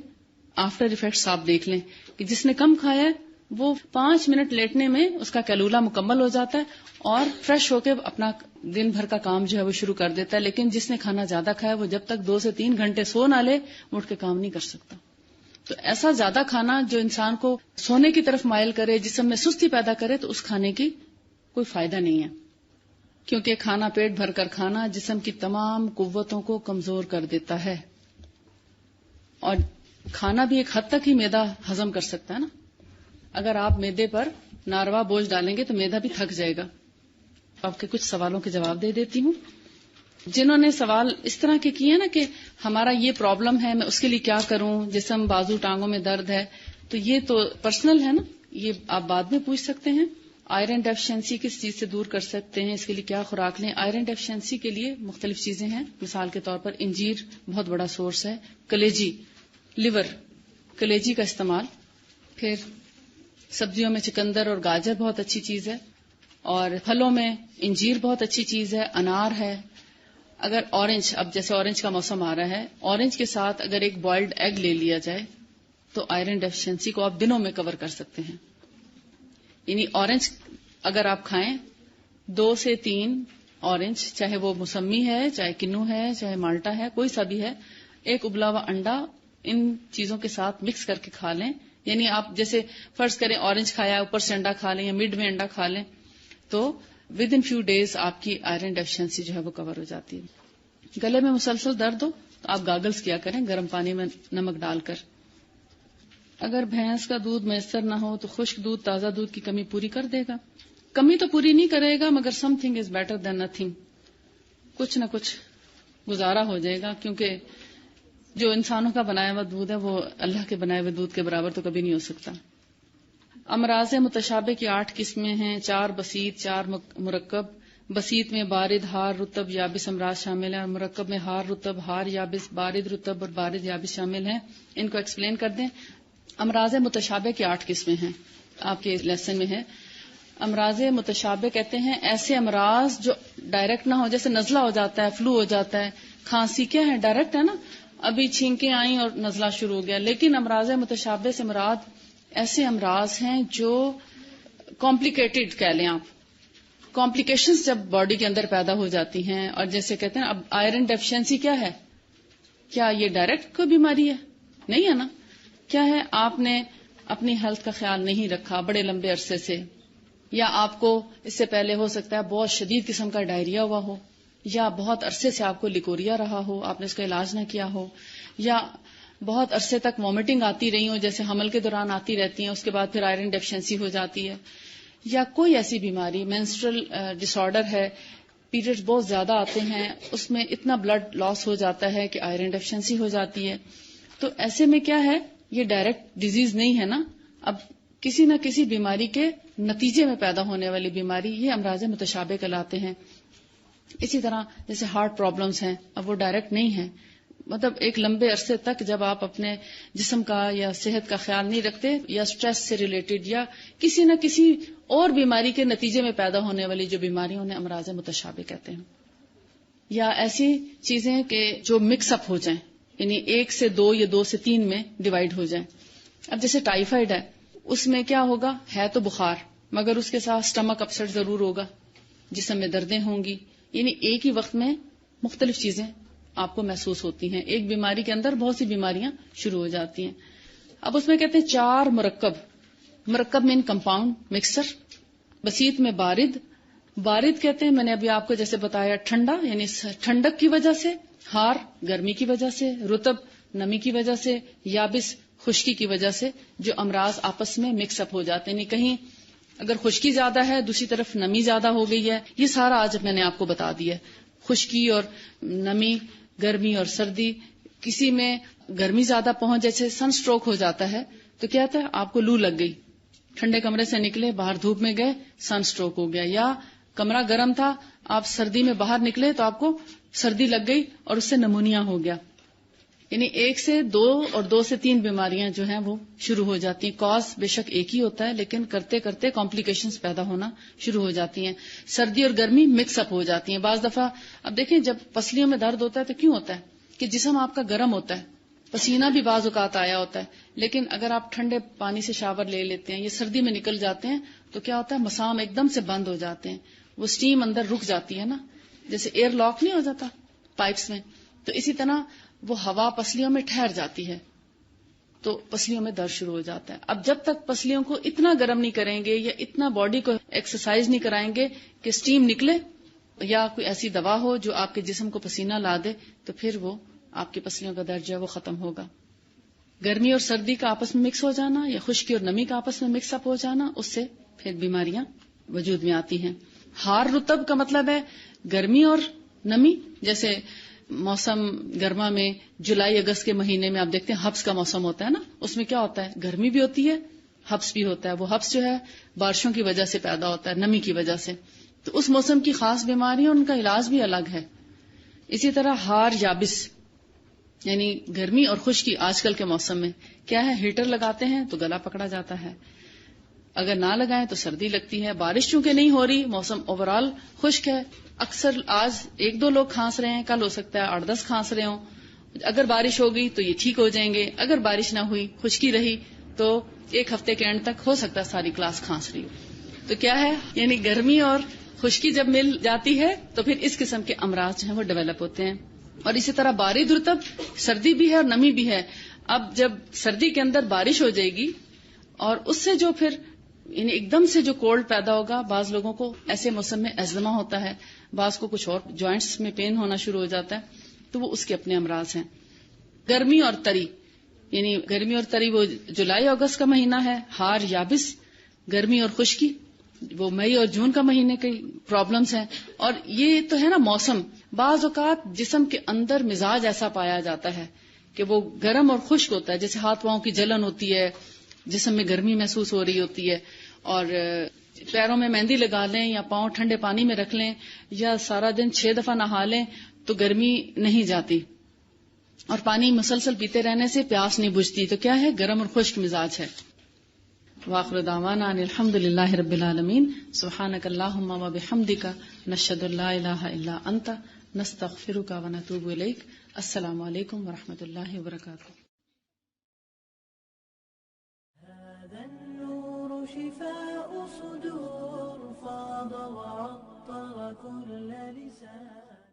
آفٹر ایفیکٹس آپ دیکھ لیں کہ جس نے کم کھایا ہے وہ 5 منٹ لیٹنے میں اس کا کیلولا مکمل ہو جاتا ہے اور فریش ہو کے اپنا دن بھر کا کام جو ہے وہ شروع کر دیتا ہے. لیکن جس نے کھانا زیادہ کھایا وہ جب تک 2 سے 3 گھنٹے سو نہ لے وہ اٹھ کے کام نہیں کر سکتا. تو ایسا زیادہ کھانا جو انسان کو سونے کی طرف مائل کرے, جسم میں سستی پیدا کرے, تو اس کھانے کی کوئی فائدہ نہیں ہے. کیونکہ کھانا پیٹ بھر کر کھانا جسم کی تمام قوتوں کو کمزور کر دیتا ہے. اور کھانا بھی ایک حد تک ہی معدہ ہضم کر سکتا ہے نا. اگر آپ معدے پر ناروا بوجھ ڈالیں گے تو معدہ بھی تھک جائے گا. آپ کے کچھ سوالوں کے جواب دے دیتی ہوں. جنہوں نے سوال اس طرح کے کیے نا کہ ہمارا یہ پرابلم ہے, میں اس کے لیے کیا کروں, جسم بازو ٹانگوں میں درد ہے, تو یہ تو پرسنل ہے نا, یہ آپ بعد میں پوچھ سکتے ہیں. آئرن ڈیفیشنسی کس چیز سے دور کر سکتے ہیں, اس کے لیے کیا خوراک لیں. آئرن ڈیفیشنسی کے لیے مختلف چیزیں ہیں. مثال کے طور پر انجیر بہت بڑا سورس ہے, کلیجی, لیور, کلیجی کا استعمال, پھر سبزیوں میں چکندر اور گاجر بہت اچھی چیز ہے, اور پھلوں میں انجیر بہت اچھی چیز ہے, انار ہے. اگر اورنج, اب جیسے اورنج کا موسم آ رہا ہے, اورنج کے ساتھ اگر ایک بوائلڈ ایگ لے لیا جائے تو آئرن ڈیفیشنسی کو آپ دنوں میں کور کر سکتے ہیں. یعنی اورنج اگر آپ کھائیں 2 سے 3 اورنج, چاہے وہ موسمی ہے, چاہے کنو ہے, چاہے مالٹا ہے, کوئی سا بھی ہے, ایک ابلا ہوا انڈا ان چیزوں کے ساتھ مکس کر کے کھا لیں. یعنی آپ جیسے فرض کریں اورنج کھایا, اوپر سے انڈا کھا لیں یا مڈ میں انڈا کھا لیں, تو ود ان فیو ڈیز آپ کی آئرن ڈیفیشنسی جو ہے وہ کور ہو جاتی ہے. گلے میں مسلسل درد ہو تو آپ گاگلز کیا کریں گرم پانی میں نمک ڈال کر. اگر بھینس کا دودھ میسر نہ ہو تو خشک دودھ تازہ دودھ کی کمی پوری کر دے گا. کمی تو پوری نہیں کرے گا, مگر some thing is better than nothing, کچھ نہ کچھ گزارا ہو جائے گا. کیونکہ جو انسانوں کا بنایا ہوا دودھ ہے وہ اللہ کے بنائے ہوئے دودھ کے برابر تو کبھی نہیں ہو سکتا. امراض متشابہ کی 8 قسمیں ہیں, 4 بسیط, 4 مرکب. بسیط میں بارد, ہار, رطب, یابس امراض شامل ہیں, اور مرکب میں ہار, رطب, ہار, یابس, بارد, رطب اور بارد, یابس شامل ہیں. ان کو ایکسپلین کر دیں. امراض متشابہ کی 8 قسمیں ہیں, آپ کے لیسن میں ہے. امراض متشابہ کہتے ہیں ایسے امراض جو ڈائریکٹ نہ ہو, جیسے نزلہ ہو جاتا ہے, فلو ہو جاتا ہے, کھانسی کیا ہے ڈائریکٹ ہے نا, ابھی چھینکیں آئیں اور نزلہ شروع ہو گیا. لیکن امراض متشابہ سے مراد ایسے امراض ہیں جو کمپلیکیٹڈ کہہ لیں آپ, کمپلیکیشنز جب باڈی کے اندر پیدا ہو جاتی ہیں. اور جیسے کہتے ہیں اب آئرن ڈیفیشنسی کیا ہے, کیا یہ ڈائریکٹ کوئی بیماری ہے؟ نہیں ہے نا. کیا ہے, آپ نے اپنی ہیلتھ کا خیال نہیں رکھا بڑے لمبے عرصے سے, یا آپ کو اس سے پہلے ہو سکتا ہے بہت شدید قسم کا ڈائریا ہوا ہو, یا بہت عرصے سے آپ کو لیکوریا رہا ہو, آپ نے اس کا علاج نہ کیا ہو, یا بہت عرصے تک وامٹنگ آتی رہی ہو جیسے حمل کے دوران آتی رہتی ہیں, اس کے بعد پھر آئرن ڈیفیشنسی ہو جاتی ہے, یا کوئی ایسی بیماری, مینسٹرل ڈس آرڈر ہے, پیریڈز بہت زیادہ آتے ہیں, اس میں اتنا بلڈ لاس ہو جاتا ہے کہ آئرن ڈیفیشنسی ہو جاتی ہے. تو ایسے میں کیا ہے, یہ ڈائریکٹ ڈیزیز نہیں ہے نا, اب کسی نہ کسی بیماری کے نتیجے میں پیدا ہونے والی بیماری, یہ امراض متشابہ کہلاتے ہیں. اسی طرح جیسے ہارٹ پرابلمز ہیں, اب وہ ڈائریکٹ نہیں ہیں, مطلب ایک لمبے عرصے تک جب آپ اپنے جسم کا یا صحت کا خیال نہیں رکھتے, یا سٹریس سے ریلیٹڈ یا کسی نہ کسی اور بیماری کے نتیجے میں پیدا ہونے والی جو بیماریاں انہیں امراض متشابہ کہتے ہیں. یا ایسی چیزیں کہ جو مکس اپ ہو جائیں, یعنی 1 سے 2 یا 2 سے 3 میں ڈیوائیڈ ہو جائیں. اب جیسے ٹائیفائڈ ہے, اس میں کیا ہوگا, ہے تو بخار مگر اس کے ساتھ سٹمک اپسیٹ ضرور ہوگا, جسم میں دردیں ہوں گی, یعنی ایک ہی وقت میں مختلف چیزیں آپ کو محسوس ہوتی ہیں. ایک بیماری کے اندر بہت سی بیماریاں شروع ہو جاتی ہیں. اب اس میں کہتے ہیں 4 مرکب میں کمپاؤنڈ مکسر. بسیط میں بارد کہتے ہیں، میں نے ابھی آپ کو جیسے بتایا ٹھنڈا یعنی ٹھنڈک کی وجہ سے، حار گرمی کی وجہ سے، رطب نمی کی وجہ سے، یابس خشکی کی وجہ سے جو امراض آپس میں مکس اپ ہو جاتے ہیں. یعنی کہیں اگر خشکی زیادہ ہے دوسری طرف نمی زیادہ ہو گئی ہے. یہ سارا آج میں نے آپ کو بتا دیا. خشکی اور نمی، گرمی اور سردی، کسی میں گرمی زیادہ پہنچ جیسے سن سٹروک ہو جاتا ہے تو کیا ہوتا ہے آپ کو لو لگ گئی، ٹھنڈے کمرے سے نکلے باہر دھوپ میں گئے سن سٹروک ہو گیا، یا کمرہ گرم تھا آپ سردی میں باہر نکلے تو آپ کو سردی لگ گئی اور اس سے نمونیا ہو گیا. یعنی 1 سے 2 اور 2 سے 3 بیماریاں جو ہیں وہ شروع ہو جاتی ہیں. کاز بے شک ایک ہی ہوتا ہے لیکن کرتے کرتے کمپلیکیشنز پیدا ہونا شروع ہو جاتی ہیں. سردی اور گرمی مکس اپ ہو جاتی ہیں. بعض دفعہ اب دیکھیں جب پسلیوں میں درد ہوتا ہے تو کیوں ہوتا ہے کہ جسم آپ کا گرم ہوتا ہے، پسینہ بھی بعض اوقات آیا ہوتا ہے، لیکن اگر آپ ٹھنڈے پانی سے شاور لے لیتے ہیں یا سردی میں نکل جاتے ہیں تو کیا ہوتا ہے مسام ایک دم سے بند ہو جاتے ہیں، وہ سٹیم اندر رک جاتی ہے نا، جیسے ایئر لاک نہیں ہو جاتا پائپس میں، تو اسی طرح وہ ہوا پسلیوں میں ٹھہر جاتی ہے تو پسلیوں میں درد شروع ہو جاتا ہے. اب جب تک پسلیوں کو اتنا گرم نہیں کریں گے یا اتنا باڈی کو ایکسرسائز نہیں کرائیں گے کہ سٹیم نکلے یا کوئی ایسی دوا ہو جو آپ کے جسم کو پسینہ لا دے تو پھر وہ آپ کی پسلیوں کا درد جو ہے وہ ختم ہوگا. گرمی اور سردی کا آپس میں مکس ہو جانا یا خشکی اور نمی کا آپس میں مکس اپ ہو جانا، اس سے پھر بیماریاں وجود میں آتی ہیں. حار رطب کا مطلب ہے گرمی اور نمی. جیسے موسم گرما میں جولائی اگست کے مہینے میں آپ دیکھتے ہیں حبس کا موسم ہوتا ہے نا، اس میں کیا ہوتا ہے گرمی بھی ہوتی ہے حبس بھی ہوتا ہے. وہ حبس جو ہے بارشوں کی وجہ سے پیدا ہوتا ہے، نمی کی وجہ سے. تو اس موسم کی خاص بیماری اور ان کا علاج بھی الگ ہے. اسی طرح حار یابس یعنی گرمی اور خشکی. آج کل کے موسم میں کیا ہے ہیٹر لگاتے ہیں تو گلا پکڑا جاتا ہے، اگر نہ لگائیں تو سردی لگتی ہے. بارش چونکہ نہیں ہو رہی، موسم اوورال خشک ہے، اکثر آج 1-2 لوگ کھانس رہے ہیں، کل ہو سکتا ہے 8-10 کھانس رہے ہوں. اگر بارش ہوگی تو یہ ٹھیک ہو جائیں گے، اگر بارش نہ ہوئی خشکی رہی تو 1 ہفتے کے اینڈ تک ہو سکتا ہے ساری کلاس کھانس رہی ہو. تو کیا ہے یعنی گرمی اور خشکی جب مل جاتی ہے تو پھر اس قسم کے امراض جو ہیں وہ ڈیولپ ہوتے ہیں. اور اسی طرح بارد رطب سردی بھی ہے اور نمی بھی ہے. اب جب سردی کے اندر بارش ہو جائے گی اور اس سے جو پھر یعنی ایک دم سے جو کولڈ پیدا ہوگا، بعض لوگوں کو ایسے موسم میں ایزما ہوتا ہے، بعض کو کچھ اور جوائنٹس میں پین ہونا شروع ہو جاتا ہے، تو وہ اس کے اپنے امراض ہیں. گرمی اور تری یعنی گرمی اور تری وہ جولائی اگست کا مہینہ ہے. حار یابس گرمی اور خشکی وہ مئی اور جون کا مہینے کی پرابلمز ہیں. اور یہ تو ہے نا موسم. بعض اوقات جسم کے اندر مزاج ایسا پایا جاتا ہے کہ وہ گرم اور خشک ہوتا ہے، جیسے ہاتھ پاؤں کی جلن ہوتی ہے، جسم میں گرمی محسوس ہو رہی ہوتی ہے، اور پیروں میں مہندی لگا لیں یا پاؤں ٹھنڈے پانی میں رکھ لیں یا سارا دن 6 دفعہ نہا لیں تو گرمی نہیں جاتی، اور پانی مسلسل پیتے رہنے سے پیاس نہیں بجھتی. تو کیا ہے گرم اور خشک مزاج ہے. وآخر دعوانا ان الحمد للہ رب العالمین. سبحانک اللہم و بحمدک نشہد ان لا الہ الا انت نستغفرک و نتوب الیک. السلام علیکم ورحمۃ اللہ وبرکاتہ. هذا النور شفاء صدور فاض وعطر كل لسان